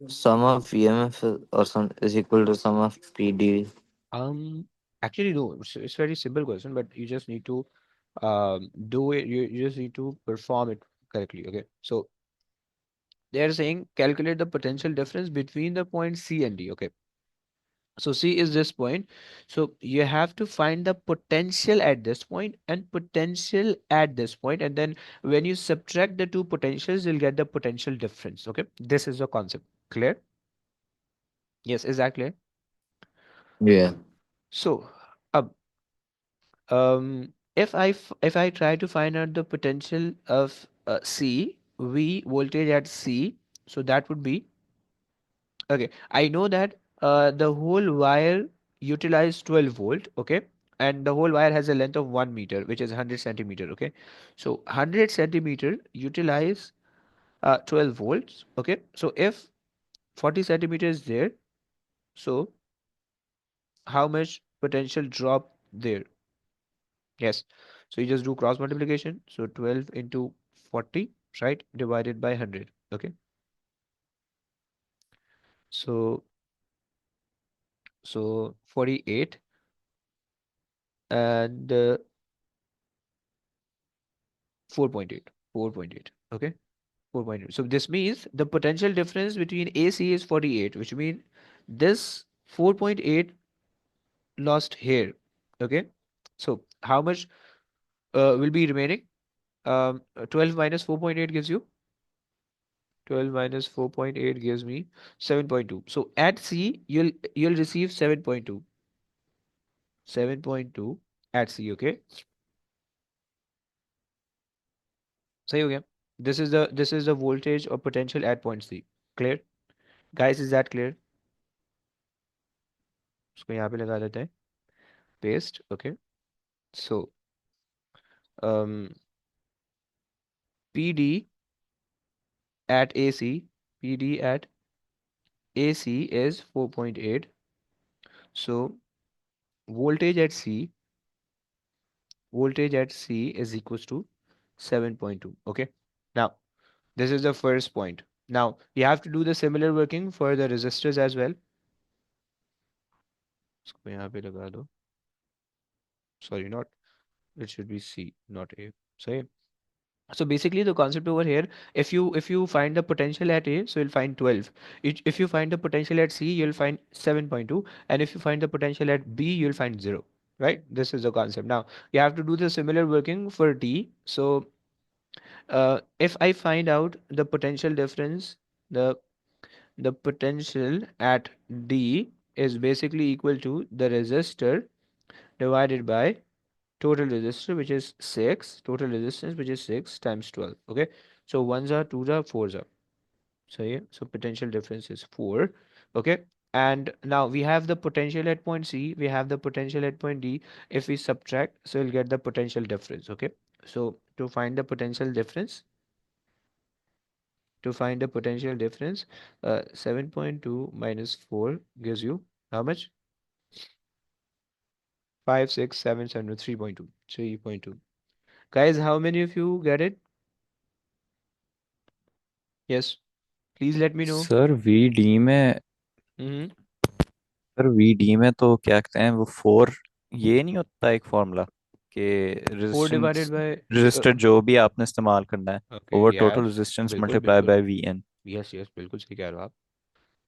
sum of EMF or some is equal to sum of PD. Um, Actually, no, it's very simple question, but you just need to do it. You just need to perform it correctly. Okay. So they are saying calculate the potential difference between the points C and D. Okay. So C is this point. So you have to find the potential at this point and potential at this point, and then when you subtract the two potentials, you'll get the potential difference. Okay. This is the concept. Clear? Yes, is that clear? Yeah. So, uh, if I try to find out the potential of C, V voltage at C, so that would be, okay, I know that The whole wire utilize 12 volt, okay, and the whole wire has a length of 1 meter, which is 100 centimeter, okay. So 100 centimeter utilize 12 volts, okay. So if 40 centimeters there, so how much potential drop there? Yes. So you just do cross multiplication. So 12 into 40, right, divided by 100, okay. So 48 and 4.8, 4.8, okay. 4.8. So this means the potential difference between AC is 48, which means this 4.8 lost here. Okay. So how much will be remaining? 12 minus 4.8 gives you 12 minus 4.8 gives me 7.2. So at C you'll receive 7.2. 7.2 at C. Okay. सही हो गया. This is the voltage or potential at point C. Clear? Guys, is that clear? उसको यहाँ पे लगा देते हैं. Paste. Okay. So um PD at AC, PD at AC is 4.8. So voltage at C, voltage at C is equals to 7.2. Okay. Now, this is the first point. Now, you have to do the similar working for the resistors as well. इसको यहाँ पे लगा दो. Sorry, not, it should be C, not A. So, so basically the concept over here, if you find the potential at A, so you'll find 12. If you find the potential at C, you'll find 7.2, and if you find the potential at B, you'll find 0. Right? This is the concept. Now you have to do the similar working for D. So if I find out the potential difference, the the potential at D is basically equal to the resistor divided by total resistor, which is 6, total resistance, which is 6 times 12. Okay. So ones are, twos are, fours are. So yeah, so potential difference is 4. Okay. And now we have the potential at point C, we have the potential at point D. If we subtract, so we'll get the potential difference. Okay. So to find the potential difference, to find the potential difference, 7.2 minus 4 gives you how much? 5, 6, 7, 7, 3.2. 3.2. Guys, how many of you get it? Yes. Please let me know. Sir VD में Mm-hmm. Sir VD में तो क्या कहते हैं वो four, ये नहीं होता एक फॉर्मूला कि 4 रेजिस्टेंस divided by रेजिस्टर जो भी आपने इस्तेमाल करना है okay, over yes. Total resistance बिल्कुल मल्टीप्लाई बिल्कुल. By V N, yes yes बिल्कुल सही कह रहे हो आप.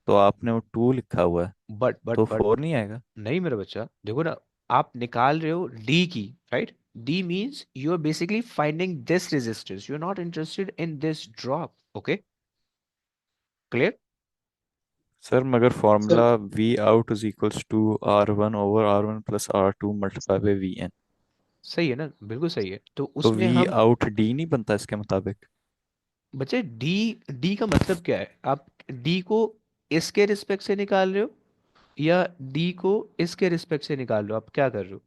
तो आपने वो टू लिखा हुआ है बट तो बट बट फोर नहीं आएगा. नहीं मेरा बच्चा, देखो ना, आप निकाल रहे हो डी की, right. D means you are basically finding this resistance, you are not interested in this drop. Okay. Clear. Sir मगर So, formula V out is equals to R one over R one plus R two multiply by V N, सही है ना, बिल्कुल सही है. तो तो उसमें वी हम आउट डी नहीं बनता इसके मुताबिक. बच्चे डी, डी का मतलब क्या है? आप डी को इसके रिस्पेक्ट से निकाल रहे हो या डी को इसके रिस्पेक्ट से निकाल रहे हो? आप क्या कर रहे हो?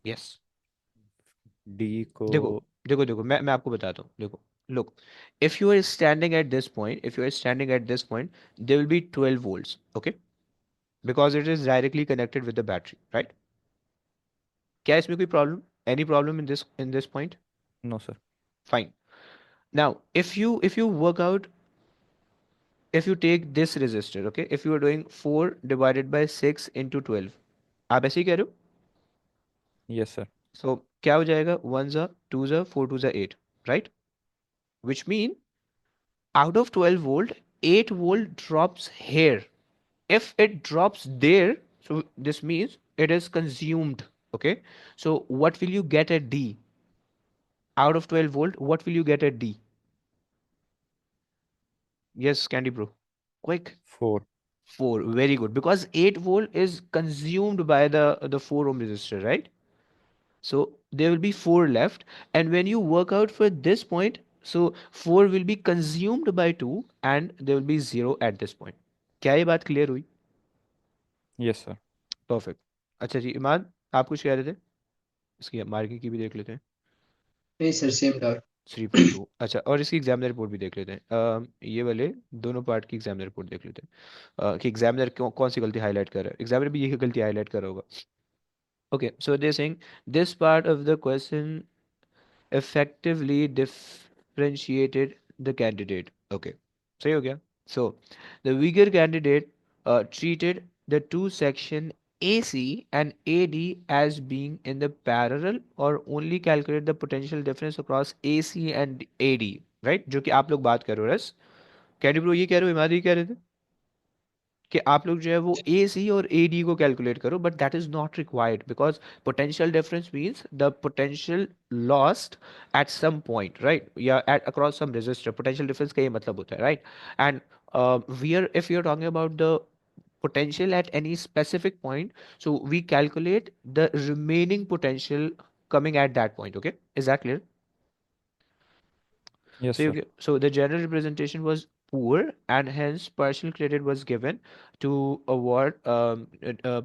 यस. डी को देखो देखो देखो, मैं आपको बताता हूँ. देखो, look, if you are standing at this point, if you are standing at this point, there will be 12 volts, okay, because it is directly connected with the battery, right? क्या इसमें कोई problem, any problem in this point? No sir. Fine. Now if you work out, if you take this resistor, okay, if you are doing 4 divided by 6 into 12, आप ऐसे ही कह रहे हो. Yes sir. So क्या हो जाएगा? 1 जा 2 जा 4 2 जा 8, right? Which mean out of 12 volt, 8 volt drops here. If it drops there, so this means it is consumed. Okay. So what will you get at D? Out of 12 volt, what will you get at D? Yes, Candy Bro. Quick. Four. 4. Very good. Because 8 volt is consumed by the 4 ohm resistor, right? So there will be 4 left. And when you work out for this point, So 4 will be consumed by 2 and there will be 0 at this point. क्या ये बात clear हुई? Yes, sir. Perfect. अच्छा जी, इमान आप कुछ कह रहे थे? इसकी मार्किंग की भी देख लेते हैं. नहीं सर, सेम डाउट. 3.2. अच्छा, और इसकी एग्जामिनर रिपोर्ट भी देख लेते हैं. ये वाले दोनों पार्ट की एग्जामिनर रिपोर्ट देख लेते हैं. कि एग्जामिनर कौन सी गलती हाईलाइट कर रहा है. एग्जामिनर भी यही गलती हाईलाइट कर रहा होगा. Okay, so they saying this part of the question effectively differentiated the candidate. Okay, सही हो गया. So the weaker candidate treated the two section AC and AD as being in the parallel or only calculate the potential difference across AC and AD, right? जो कि आप लोग बात कर रहे हो. रस कैडी ब्रो ये कह रहे हो, इमाद ये कह रहे थे कि आप लोग जो है वो ए सी और ए डी को कैलकुलेट करो, but that is not required because potential difference means the potential lost at some point, right, या at across some resistor. Potential difference का ये मतलब होता है, right. And we are if you are talking about the potential at any specific point, so we calculate the remaining potential coming at that point. Okay, is that clear? Yes, So, sir. so the general representation was poor, and hence partial credit was given to award.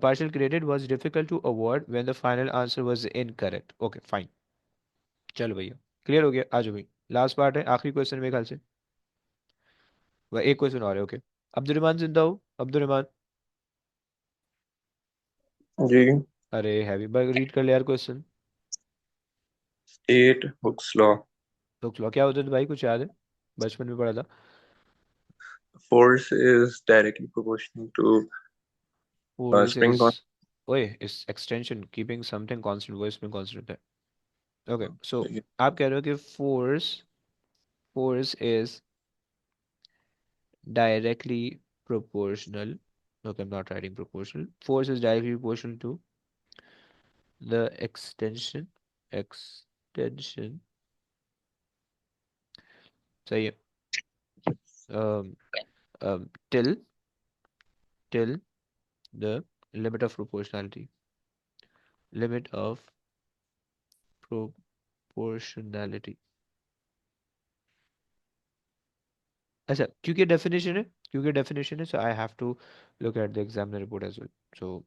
Partial credit was difficult to award when the final answer was incorrect. Okay, fine. चलो भैया, clear हो गया. आ जाओ भाई, last part है, आखिरी question मेरे ख्याल से. वह एक क्वेश्चन और है. ओके, अब्दुल रहमान जिंदा हो? अब्दुल रहमान. जी. अरे हैवी भाई, रीड कर ले यार क्वेश्चन. State Hooke's law. तो क्या होता है भाई, कुछ याद है? बचपन में पढ़ा था. Force is directly proportional to force spring is, constant. ओए इस एक्सटेंशन कीपिंग समथिंग कांस्टेंट, वो इसमें कांस्टेंट है. ओके, सो आप कह रहे हो कि force is directly proportional. Okay, I'm not writing proportional. Force is directly proportional to the extension. सही है. um, till the limit of proportionality, limit of proportionality. अच्छा, क्योंकि डेफिनेशन है, so I have to look at the examiner report as well. So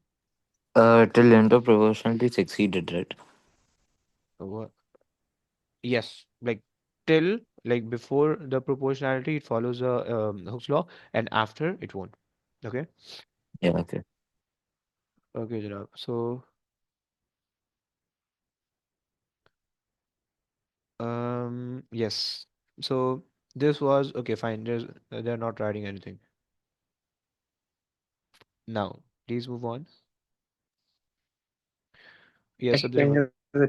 Till limit of proportionality is exceeded, right? what? Yes, like till, like before the proportionality, it follows the Hooke's law, and after it won't. Okay. Yeah, okay. Okay, Janab. So yes. So this was okay. Fine. They're not writing anything now. Please move on. A Yes, spring Abdurrahman.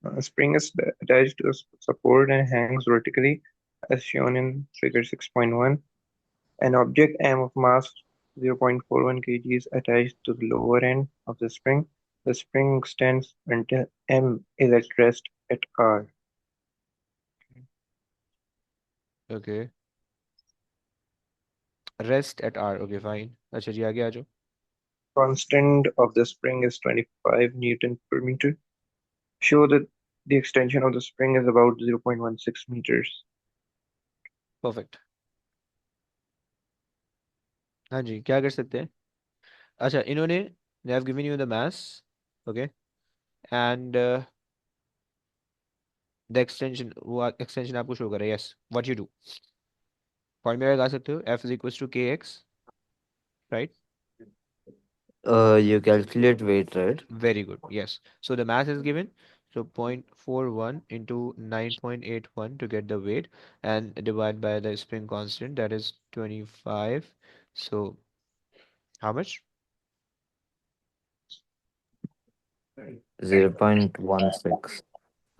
a spring is attached to a support and hangs vertically, as shown in Figure 6.1. An object M of mass 0.41 kg is attached to the lower end of the spring. The spring extends until M is at rest at R. Okay. Rest at R. Okay, fine. अच्छा जी, आगे आ जाओ. Constant of the spring is 25 Newton per meter. Show that the extension of the spring is about 0.16 meters. Perfect. हाँ जी, क्या कर सकते हैं? अच्छा, इन्होंने they have given you the mass. Okay. And the extension, वो extension आपको शो कर रहा है. Yes. What you do? Formula लगा सकते हो. F is equals to kx, right? You calculate weight, right? Very good. Yes. So the mass is given. So 0.41 into 9.81 to get the weight, and divide by the spring constant, that is 25. So how much? 0.16.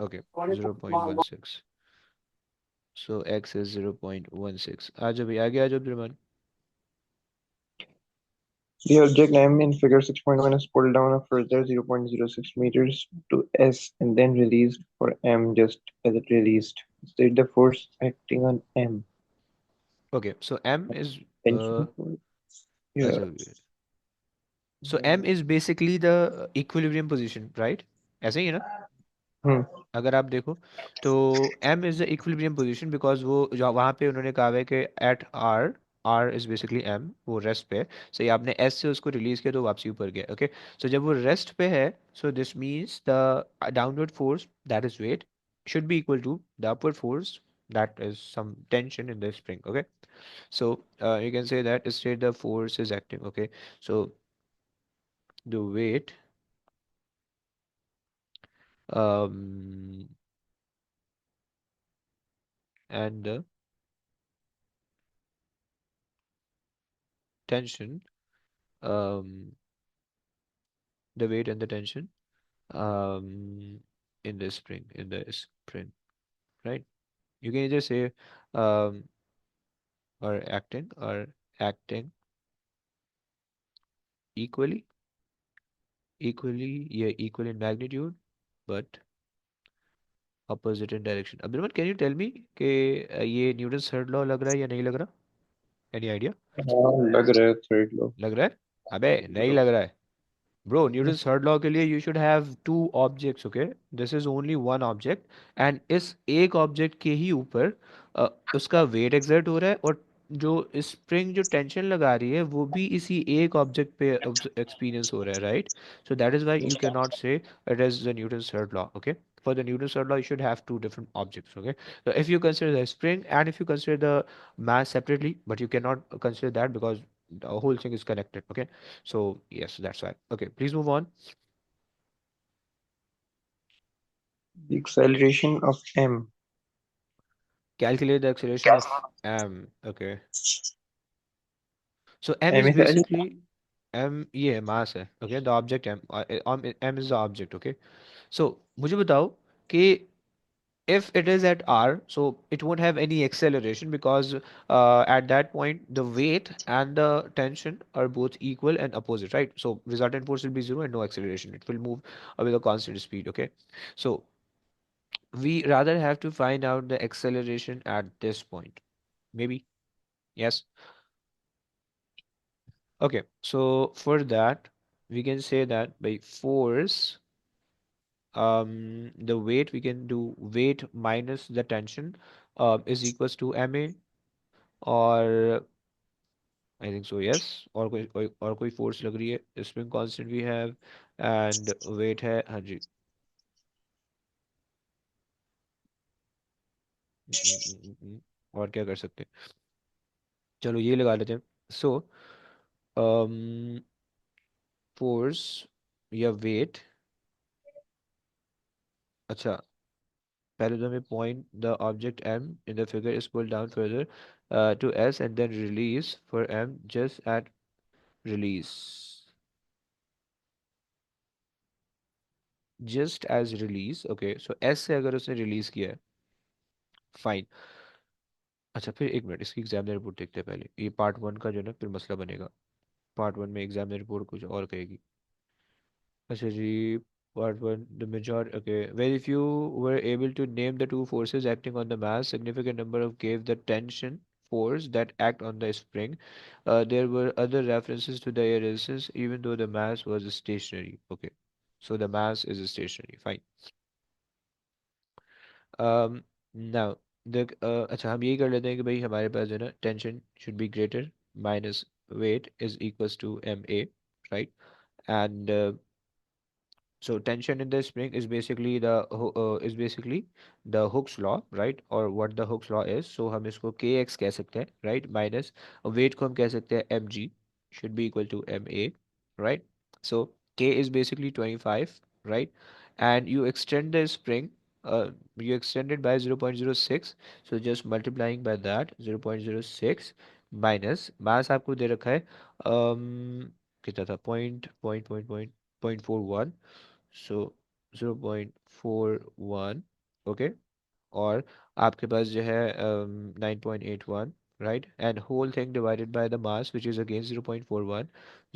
Okay, 0.16. So x is 0.16. आ जाओ भाई, आगे आ जाओ Abdul Rahman. The object M in figure 6.1 is pulled down a further 0.06 meters to S and then released for M just as it released. State the force acting on M. Okay, so M is Tension force. Yeah. अच्छा, so M is basically the equilibrium position, right? ऐसे ही है ना? हम्म अगर आप देखो तो m is the equilibrium position, because वो जो वहाँ पे उन्होंने कहा है कि at r, r is basically m, वो रेस्ट पे है। सही, आपने s से उसको रिलीज किया तो वापसी ऊपर गया। ओके, सो जब वो रेस्ट पे है, so this means the downward force that is weight should be equal to the upward force, that is some tension in the spring. Okay, so you can say that instead the force is acting. Okay, so the weight um and the tension, um the weight and the tension um in the spring, right? You can either say um or acting equally, yeah, equal in magnitude, but opposite in direction. Abdurrahman, can you tell me कि ये Newton third law लग रहा है या नहीं लग रहा? Any idea? हाँ लग रहा है थर्ड लो। लग रहा है? अबे नहीं लग रहा है bro. Newton's third law के लिए you should have two objects. Okay, this is only one object, and इस एक object के ही ऊपर उसका weight exert हो रहा है, और जो स्प्रिंग जो टेंशन लगा रही है वो भी इसी एक ऑब्जेक्ट पे एक्सपीरियंस हो रहा है, right? So that is why you can not say it is the Newton's third law. Okay, for the Newton's third law you should have two different objects. Okay, so if you consider the spring and if you consider the mass separately, but you cannot consider that because the whole thing is connected. Okay, so yes, that's why. Okay, please move on. The acceleration of m, Calculate the acceleration of m. Okay, so m m is is the basically m, ये mass है. Okay, the object m, m is the object. Okay, so मुझे बताओ कि if it is at r, so it won't have any acceleration because at that point the weight and the tension are both equal and opposite, right? So resultant force will be zero and no acceleration. It will move with a constant speed. Okay, so we rather have to find out the acceleration at this point. Maybe. Yes. Okay. So for that, we can say that by force, the weight, we can do weight minus the tension is equals to ma, or I think so, yes. और कोई force लग रही है, spring constant we have and weight है, हाँ जी. हम्म, हम्म, और क्या कर सकते हैं? चलो ये लगा लेते हैं. सो फोर्स या वेट, अच्छा, पहले तो हमें point the object m in the figure is pulled down further to s and then release for m just at release, just as release. okay, so s से अगर उसने रिलीज किया है, फाइन. अच्छा, फिर एक मिनट, इसकी एग्जामिनर रिपोर्ट देखते हैं पहले. ये पार्ट वन का जो ना फिर मसला बनेगा. पार्ट वन में एग्जामिनर रिपोर्ट कुछ और कहेगी. अच्छा जी. Part one, the majority. Okay, very few were able to name the two forces acting on the mass. Significant number of gave the tension force that act on the spring. There were other references to the air resistance, even though the mass was stationary. Okay, so the mass is stationary. Fine. Um, now the अच्छा, हम यही कर लेते हैं कि भाई हमारे पास जो है ना tension should be greater minus weight is equals to ma, right? And so tension in the spring is basically the Hooke's law, right? Or what the Hooke's law is. So हम इसको kx कह सकते हैं, right? Minus weight को हम कह सकते हैं mg, should be equal to ma, right? So k is basically 25, right? And you extend the spring, you extend it by 0.06. So just multiplying by that 0.06 minus mass आपको दे रखा है कितना था, point four one. So 0.41. Okay, और आपके पास जो है 9.81, राइट? And whole thing divided by the mass which is again 0.41.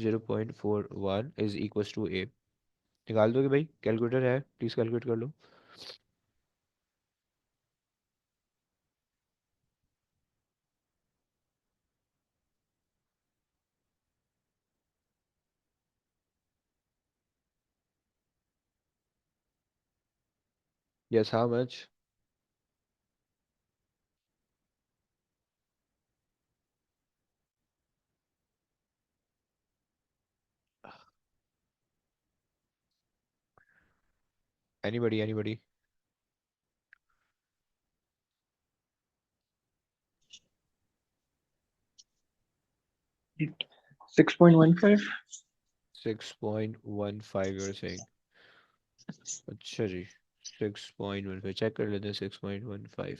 0.41 is equals to a. निकाल दोगे भाई? कैलकुलेटर है, प्लीज कैलकुलेट कर लो. Yes, how much? Anybody, anybody? 6.15. 6.15 you're saying. अच्छा जी 6.15 चेक कर लेते हैं 6.15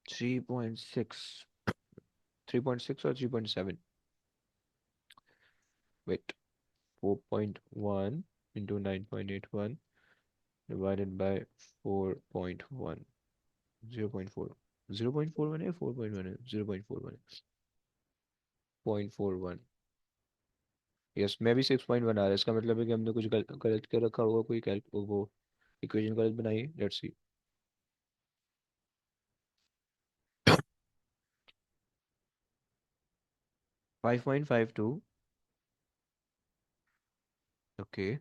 3.6 3.6 or 3.7 wait 4.1 into 9.81 divided by 4.1 0.4 0.41 है 4.1 है 0.41 0.41 यस मैं भी 6.1 आ रहा है इसका मतलब है कि हमने कुछ गलत कर रखा होगा कोई कैल वो इक्वेशन गलत बनाई लेट्स सी 5.52 ओके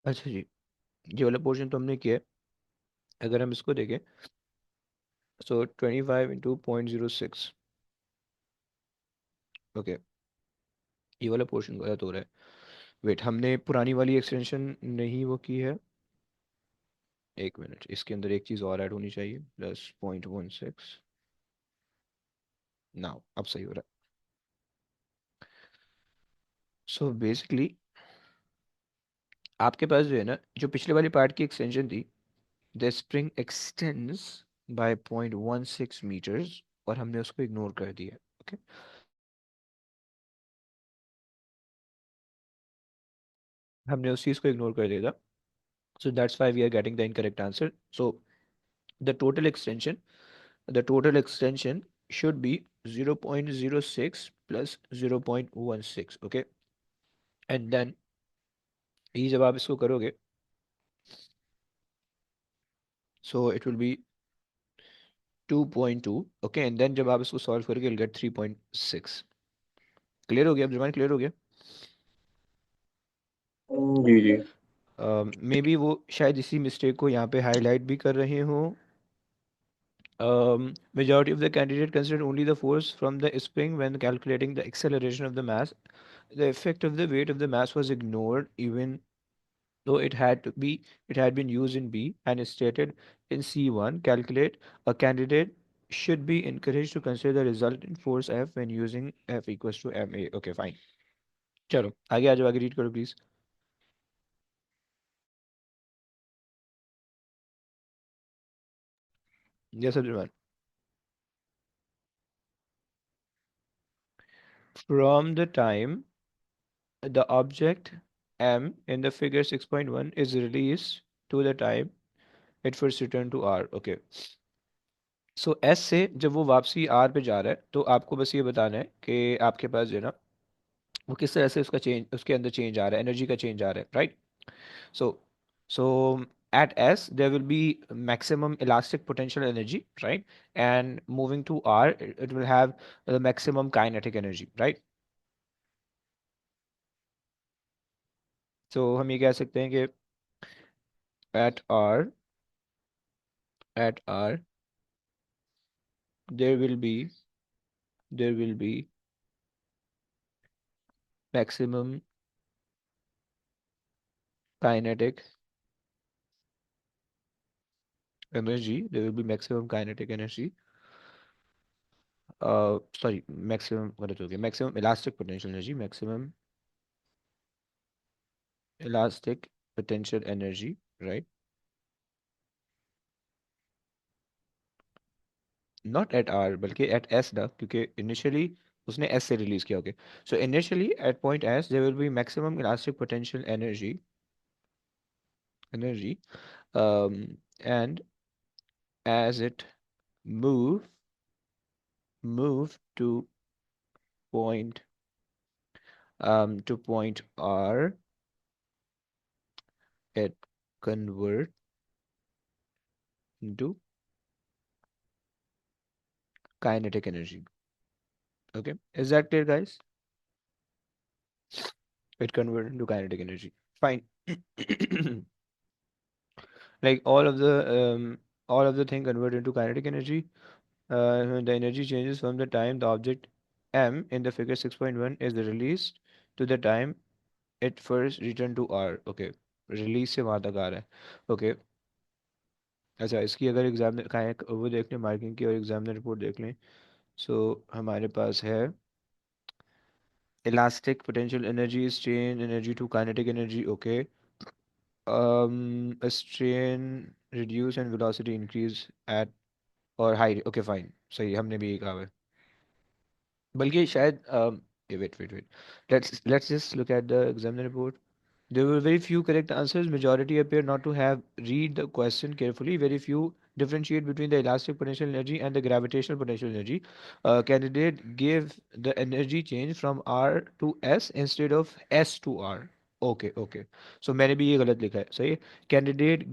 अच्छा जी ये वाला पोर्शन तो हमने किया है अगर हम इसको देखें सो 25 into 0.06 ओके ये वाला पोर्शन गलत हो रहा है वेट हमने पुरानी वाली एक्सटेंशन नहीं वो की है एक मिनट इसके अंदर एक चीज़ और ऐड होनी चाहिए +0.16 नाउ अब सही हो रहा है सो बेसिकली आपके पास जो है ना जो पिछले वाली पार्ट की एक्सटेंशन थी the spring extends by 0.16 metres और हमने उसको इग्नोर कर दिया ओके हमने उस चीज़ को इग्नोर कर दिया था so that's why we are getting the incorrect answer so the total extension the total extension should be 0.06 plus 0.16 okay and then ये जब आप इसको करोगे so it will be 2.2 okay and then जब आप इसको सॉल्व करोगे you'll get 3.6 क्लियर हो गया अब जुमान क्लियर हो गया जी जी। मे बी वो शायद इसी मिस्टेक को यहाँ पे हाईलाइट भी कर रहे हो majority of the candidate considered only the force from the spring when calculating the acceleration of the mass. The effect of the weight of the mass was ignored, even though it had been used in B and is stated in C1. Calculate a candidate should be encouraged to consider the resultant force F when using F equals to ma. Okay, fine. चलो आगे आ जाओ आगे read करो please yes everyone. From the time the object M in the figure 6.1 is released to the time it first return to R. Okay. So S से जब वो वापसी are पे जा रहा है तो आपको बस ये बताना है कि आपके पास जो है ना वो किस तरह से उसका चेंज उसके अंदर चेंज आ रहा है एनर्जी का चेंज आ रहा है right so so at S there will be maximum elastic potential energy right and moving to R it will have the maximum kinetic energy right so हम ये कह सकते हैं कि at R at R there will be there will be maximum kinetic energy there will be maximum kinetic energy sorry maximum गलत हो गया maximum elastic potential energy maximum elastic potential energy right not at R बल्कि at S ना क्योंकि initially उसने S से release किया okay so initially at point S there will be maximum elastic potential energy and as it move move point to point R it convert into kinetic energy. Okay, is that clear, guys? It converted into kinetic energy. Fine. Like all of the thing convert into kinetic energy. The energy changes from the time the object M in the figure 6.1 is released to the time it first returned to R. Okay, release से वहां तक आ रहा है. Okay, अच्छा इसकी अगर exam का वो देख लें मार्किंग की और एग्जामिनर रिपोर्ट देख लें. सो हमारे पास है elastic potential energy is strain energy to kinetic energy. Okay, a strain reduce and velocity increase at और हाई. ओके फाइन, सही, हमने भी यही कहा है. बल्कि शायद wait wait wait, let's just look at the examiner report. There were very few correct answers. Majority appear not to have read the question carefully. Very few differentiate between the elastic potential energy and the gravitational potential energy. Candidate gave the energy change from R to S instead of S to R. Okay, okay. So मैंने भी ये गलत लिखा है. सही है. Candidate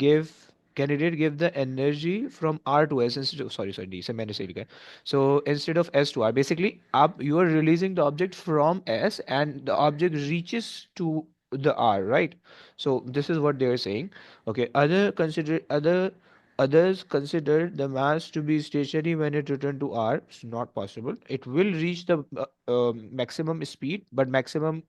gave the energy from R to S instead of, sorry D से मैंने सही लिखा है. So instead of S to R, basically up you are releasing the object from S and the object reaches to the R, right? So this is what they are saying. Okay, others consider the mass to be stationary when it return to R. It's not possible. It will reach the maximum speed, but maximum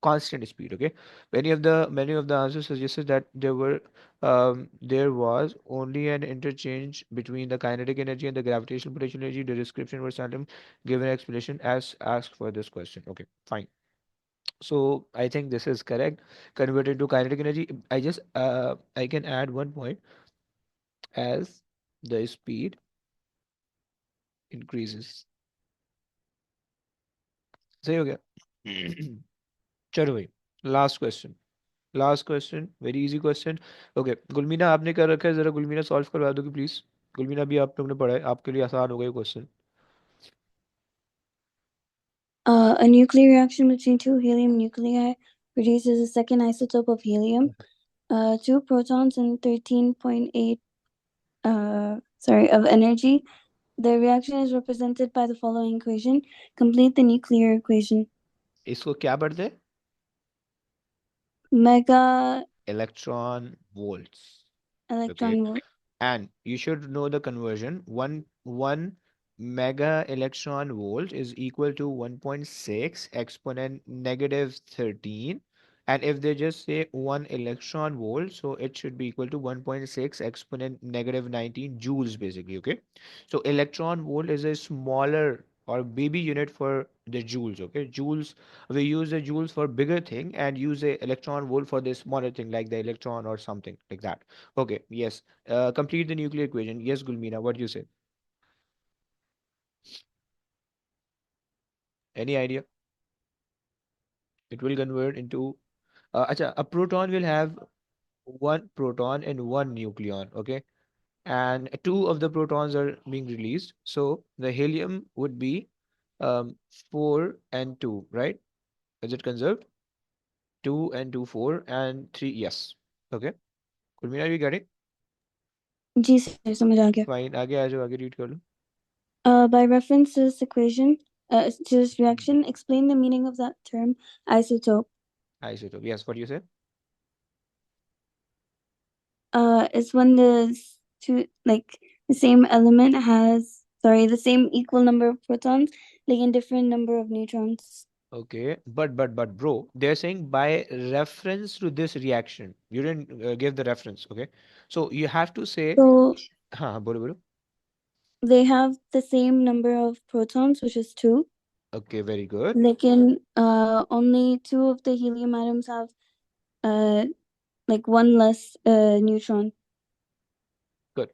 constant speed. Okay, many of the answers suggested that there was only an interchange between the kinetic energy and the gravitational potential energy. The description was seldom given explanation as asked for this question. Okay, fine. So I think this is correct. Converted to kinetic energy. I can add one point as the speed increases. सही हो गया. चलो भाई, last question. Last question, very easy question. Okay, Gulmina आपने कर रखा है, जरा गुलमीना सॉल्व करवा दोगे प्लीज. गुलमीना भी आप लोगों ने पढ़ा है, आपके लिए आसान हो गया question. A nuclear reaction between two helium nuclei produces a second isotope of helium, two protons and 13.8 of energy. The reaction is represented by the following equation. Complete the nuclear equation. इसको क्या पढ़ते हैं? Mega Electron volts. Okay, electron volt. and you should know the conversion. One mega electron volt is equal to 1.6 exponent negative 13. And if they just say 1 electron volt, so it should be equal to 1.6 exponent negative 19 joules basically. Okay, so electron volt is a smaller or baby unit for the joules. Okay, joules, we use the joules for bigger thing and use a electron volt for the smaller thing like the electron or something like that. Okay, yes. Complete the nuclear equation. Yes, Gulmina, what do you say? Any idea? It will convert into acha, a proton will have one proton and one nucleon, okay? And two of the protons are being released. So the helium would be 4 and 2, right? Is it conserved? 2 and 2, 4 and 3, yes. Okay. Gulmina, you get it? Ji sir, समझ आ गया. Fine. आगे आ जाओ, आगे read कर लो. By reference to this equation, to this reaction, explain the meaning of that term isotope. Isotope. Yes, what do you say? It's when the same element has the same equal number of protons, like in different number of neutrons. Okay, but bro, they're saying by reference to this reaction. You didn't give the reference, okay? So you have to say, So हाँ बोलो बोलो. they have the same number of protons, which is 2. Okay, very good. Lekin only 2 of the helium atoms have one less neutron. Good.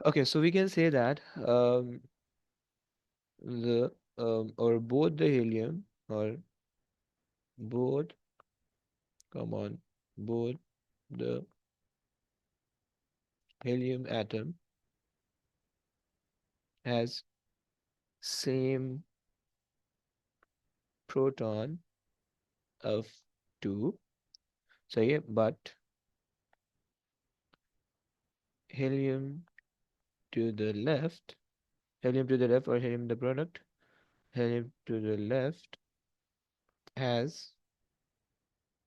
Okay, so we can say that the or both the helium or both, come on, both the helium atom has same proton of 2. सही है, but helium to the left, helium to the left or helium the product, helium to the left has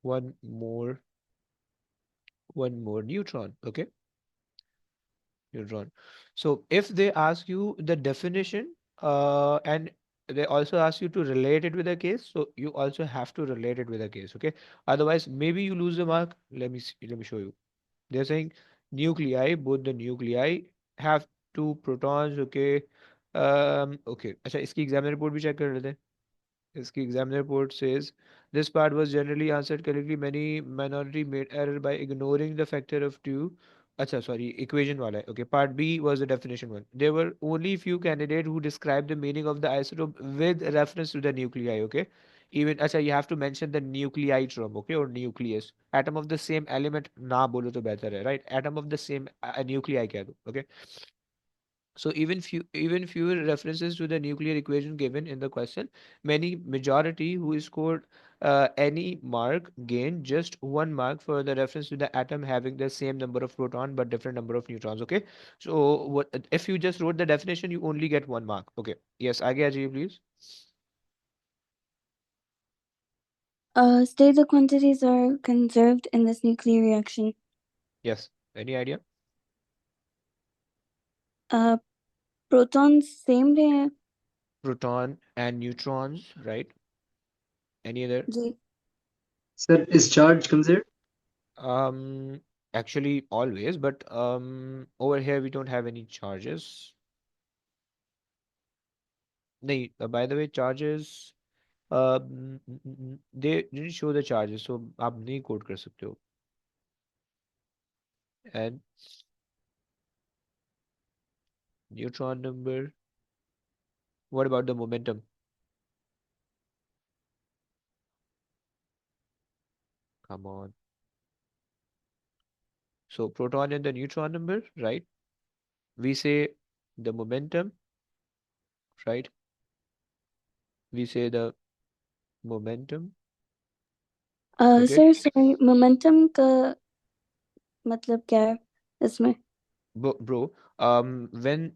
one more one more neutron. Okay, neutron. So if they ask you the definition, and they also ask you to relate it with a case, so you also have to relate it with a case. Okay, otherwise maybe you lose the mark. Let me see, let me show you. They're saying nuclei, both the nuclei have two protons. Okay, okay. अच्छा इसकी examiner report भी check कर लेते हैं. इसकी examiner report says this part was generally answered correctly. Many minority made error by ignoring the factor of two. अच्छा sorry equation वाला है. Okay, part B was the definition one. There were only few candidates who described the meaning of the isotope with reference to the nuclei. Okay, even अच्छा you have to mention the nuclei term. Okay, or nucleus. Atom of the same element ना बोलो तो बेहतर है, right? Atom of the same nuclei कह दो. Okay. So even fewer references to the nuclear equation given in the question. Many majority who scored any mark gained just 1 mark for the reference to the atom having the same number of proton but different number of neutrons. Okay. So what if you just wrote the definition, you only get 1 mark. Okay. Yes, आगे आ जाइए please. State the quantities are conserved in this nuclear reaction. Yes. Any idea? Protons same day. Proton and neutrons, right? Any other? Sir, is charge considered? Um, Actually always, but over here we don't have any charges. नहीं, by the way charges they didn't show the charges, so आप नहीं code कर सकते हो. And neutron number, what about the momentum? Come on. So proton and the neutron number, right? We say the momentum, right? We say the momentum. Okay. Sir, sorry, momentum का मतलब क्या है इसमें? Bro, when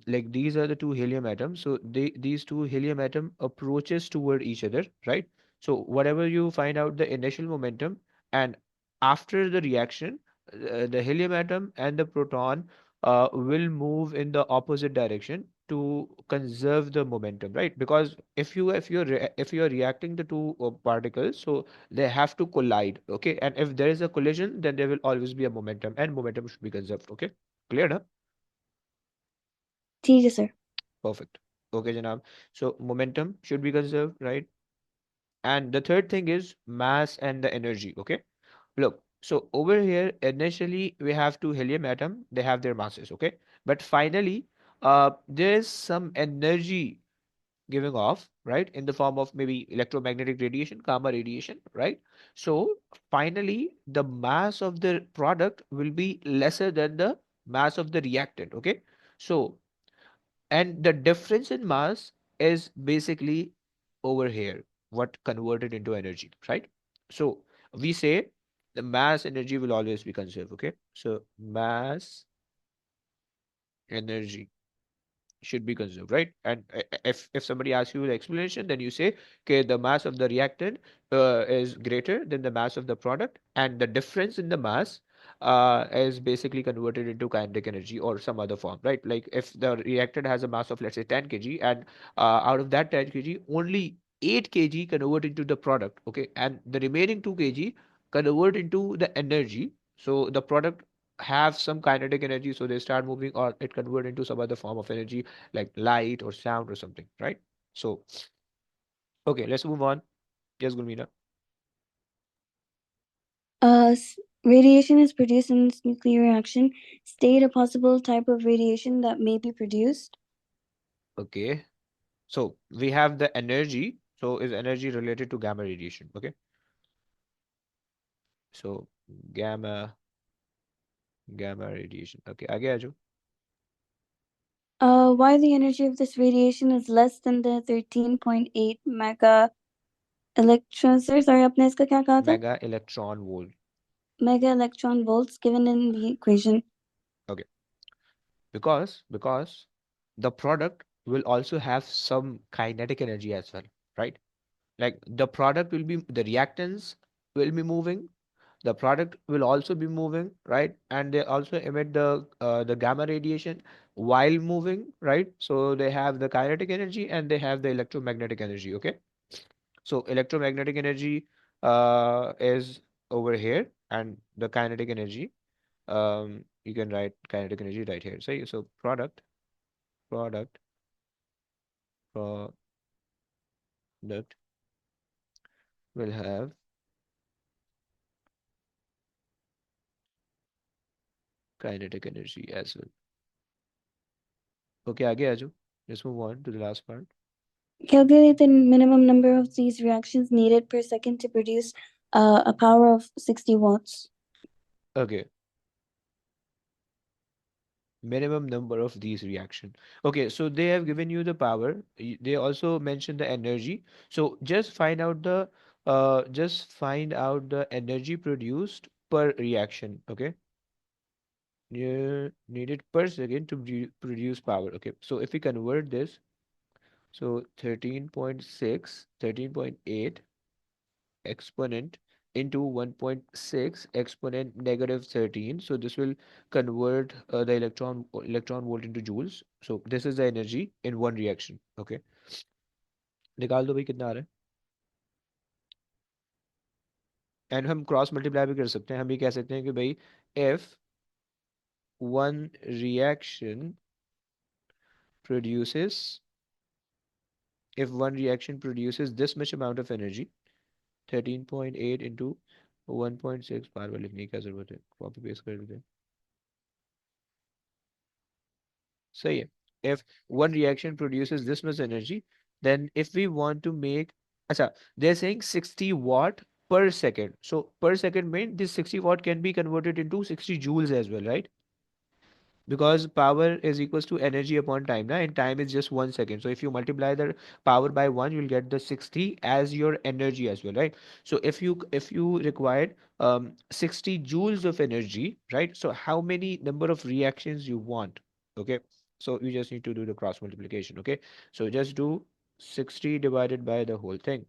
like these are the two helium atoms, so these two helium atom approaches toward each other, right? So whatever you find out the initial momentum, and after the reaction, the helium atom and the proton will move in the opposite direction to conserve the momentum, right? Because if you're reacting the two particles, so they have to collide, okay? And if there is a collision, then there will always be a momentum, and momentum should be conserved, okay? Clear, ना? ठीक है sir. Perfect. Okay, Janab. So momentum should be conserved, right? And the third thing is mass and the energy, okay? Look, so over here, initially we have two helium atom, they have their masses, okay? But finally, there is some energy giving off, right? In the form of maybe electromagnetic radiation, gamma radiation, right? So finally, the mass of the product will be lesser than the mass of the reactant, okay? So and the difference in mass is basically over here, what converted into energy, right? So we say the mass energy will always be conserved, okay? So mass energy should be conserved, right? And if somebody asks you the explanation, then you say, okay, the mass of the reactant is greater than the mass of the product, and the difference in the mass is basically converted into kinetic energy or some other form, right? Like if the reactant has a mass of let's say 10 kg, and out of that 10 kg, only 8 kg convert into the product, okay, and the remaining 2 kg convert into the energy. So the product have some kinetic energy, so they start moving or it convert into some other form of energy like light or sound or something, right? So okay, let's move on. Yes, Gulmina. Radiation is produced in this nuclear reaction. State a possible type of radiation that may be produced. Okay, so we have the energy. So is energy related to gamma radiation? Okay, so gamma gamma radiation. Okay, आगे आ जाओ. Why the energy of this radiation is less than the 13.8 mega electrons. Sorry, आपने इसका क्या कहा था? Mega electron volt. Mega electron volts given in the equation. Okay, because the product will also have some kinetic energy as well, right? Like the product will be, the reactants will be moving, the product will also be moving, right? And they also emit the gamma radiation while moving, right? So they have the kinetic energy and they have the electromagnetic energy. Okay, so electromagnetic energy is over here, and the kinetic energy, you can write kinetic energy right here. So product product will have kinetic energy as well. Okay, आगे आ जाओ. Let's move on to the last part. Calculate the minimum number of these reactions needed per second to produce a power of 60 watts. Okay, minimum number of these reaction. Okay, so they have given you the power. They also mentioned the energy. So just find out the energy produced per reaction. Okay, needed per second to produce power. Okay, so if we convert this, so 13.6, 13.8 exponent into 1.6 exponent negative 13. So this will convert the electron volt into joules. So this is the energy in one reaction. Okay, निकाल दो भाई कितना आ रहा है. And हम cross multiply भी कर सकते हैं. हम ये कह सकते हैं कि भाई if one reaction produces if one reaction produces this much amount of energy, 13.8 into 1.6, बार बार लिखने की क्या जरूरत है, कॉपी पेस्ट कर देते हैं. सही है. If one reaction produces this much energy, then if we want to make, अच्छा, they're saying 60 watt per second. So per second mean this 60 watt can be converted into 60 joules as well, right? Because power is equals to energy upon time, na? And time is just 1 second. So if you multiply the power by one, you'll get the 60 as your energy as well, right? So if you required 60 joules of energy, right? So how many number of reactions you want? Okay. So you just need to do the cross multiplication. Okay. So just do 60 divided by the whole thing.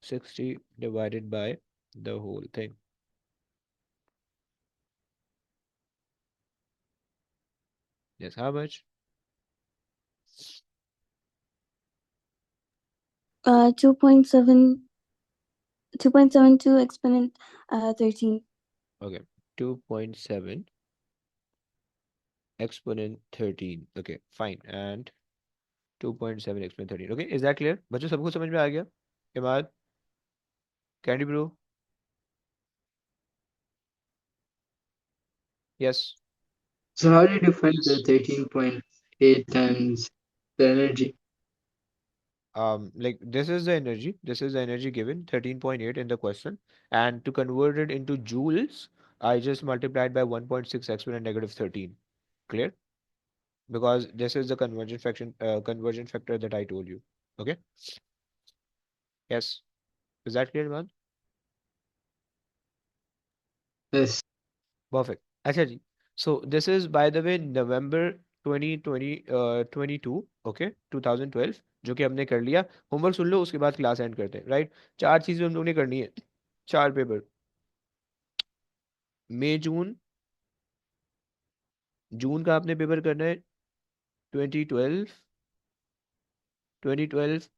60 divided by the whole thing. Yes, how much? 2.7 2.72 exponent 13. Okay. 2.7 exponent 13. Okay, fine. And 2.7 exponent 13. Okay, is that clear? बच्चों सबको समझ में आ गया? Imad, Candy Bro? Yes. So how did you find the 13.8 times the energy? Like this is the energy. This is the energy given 13.8 in the question. And to convert it into joules, I just multiplied by 1.6 exponent negative 13. Clear? Because this is the conversion factor that I told you. Okay? Yes. Is that clear, Imad? Yes. Perfect. अच्छा जी. So this is by the way November 2022, okay, 2012, जो कि हमने कर लिया. Homework सुन लो, उसके बाद class and करते हैं, राइट? चार चीजें हम लोगों ने करनी है, चार पेपर. मई जून, जून का आपने पेपर करना है 2012, 2012,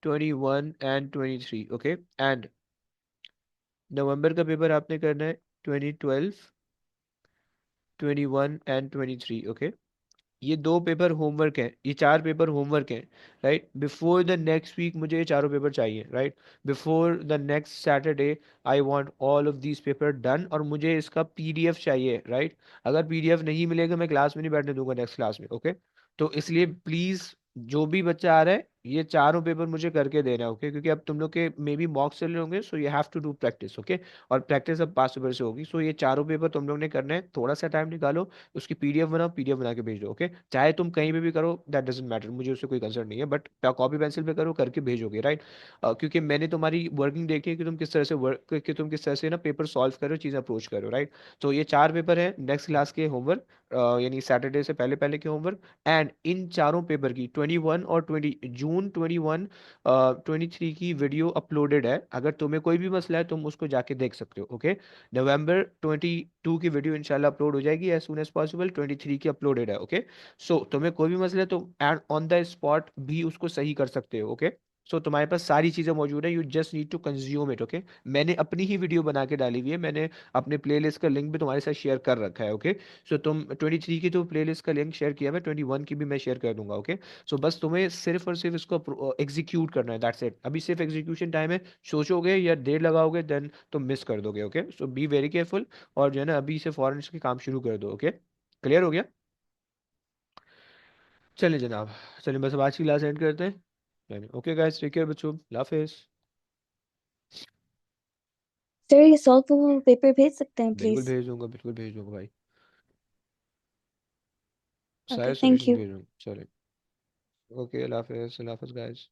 21 एंड 23. ओके, एंड नवंबर का पेपर आपने करना है 2012, 21 एंड 23. ओके, ये दो पेपर होमवर्क हैं, ये चार पेपर होमवर्क हैं, right? Before the next week मुझे ये चारों पेपर चाहिए, right? Before the next Saturday I want all of these paper done, और मुझे इसका पीडीएफ चाहिए, राइट? अगर पीडीएफ नहीं मिलेगा मैं क्लास में नहीं बैठने दूंगा नेक्स्ट क्लास में. ओके, तो इसलिए प्लीज जो भी बच्चा आ रहा है ये चारों पेपर मुझे करके देना है, ओके, क्योंकि अब तुम लोग के मे बी मॉक चल रहे होंगे, so you have to do practice, okay. और प्रैक्टिस अब 5 पेपर से होगी, सो ये चारों पेपर तुम लोग ने करना है। थोड़ा सा टाइम निकालो, उसकी पीडीएफ बनाओ, पीडीएफ बना के भेज दो, ओके। चाहे तुम कहीं पे भी करो, दैट डजेंट मैटर, मुझे उससे कोई कंसर्न नहीं है, बट कॉपी पेंसिल पे करो, करके भेजोगे, राइट। क्योंकि मैंने तुम्हारी वर्किंग देखी है कि तुम किस तरह से वर्क, कि तुम किस तरह से ना पेपर सॉल्व करो, चीज़ अप्रोच करो, राइट। तो ये 4 पेपर है नेक्स्ट क्लास के होमवर्क, यानी सैटरडे से पहले पहले के होमवर्क। एंड इन चारों पेपर की 21 और 20 जून 21 23 की वीडियो अपलोडेड है। अगर तुम्हें कोई भी मसला है तुम उसको जाके देख सकते हो, ओके। नवंबर 22 की वीडियो इंशाल्लाह अपलोड हो जाएगी एज सुन एज पॉसिबल, 23 की अपलोडेड है, ओके। सो तुम्हें कोई भी मसला है तो एंड ऑन द स्पॉट भी उसको सही कर सकते हो, ओके। सो तुम्हारे पास सारी चीज़ें मौजूद है, you just need to consume it, okay. मैंने अपनी ही वीडियो बना के डाली हुई है, मैंने अपने प्लेलिस्ट का लिंक भी तुम्हारे साथ शेयर कर रखा है, ओके। सो तुम 23 की तो प्लेलिस्ट का लिंक शेयर किया, मैं 21 की भी मैं शेयर कर दूंगा, ओके। सो बस तुम्हें सिर्फ और सिर्फ इसको एग्जीक्यूट करना है, दैट्स इट। अभी सिर्फ एग्जीक्यूशन टाइम है, सोचोगे या देर लगाओगे देन तुम मिस कर दोगे, okay. So be very careful, और जो है ना अभी से फौरन इसके काम शुरू कर दो, ओके। क्लियर हो गया? चलिए जनाब, चलिए बस अब आज की क्लास एंड करते हैं। ओके गाइस, टेक केयर बच्चों, अल्लाह हाफिज़। सर ये सॉल्व पेपर भेज सकते हैं बिल्कुल प्लीज? भेज दूंगा, बिल्कुल भेज दूंगा भाई, ओके, सारे थैंक सॉल्यूशन यू। भेज दूंगा, चलिए। ओके, अल्लाह हाफिज़, अल्लाह हाफिज़ गाइस।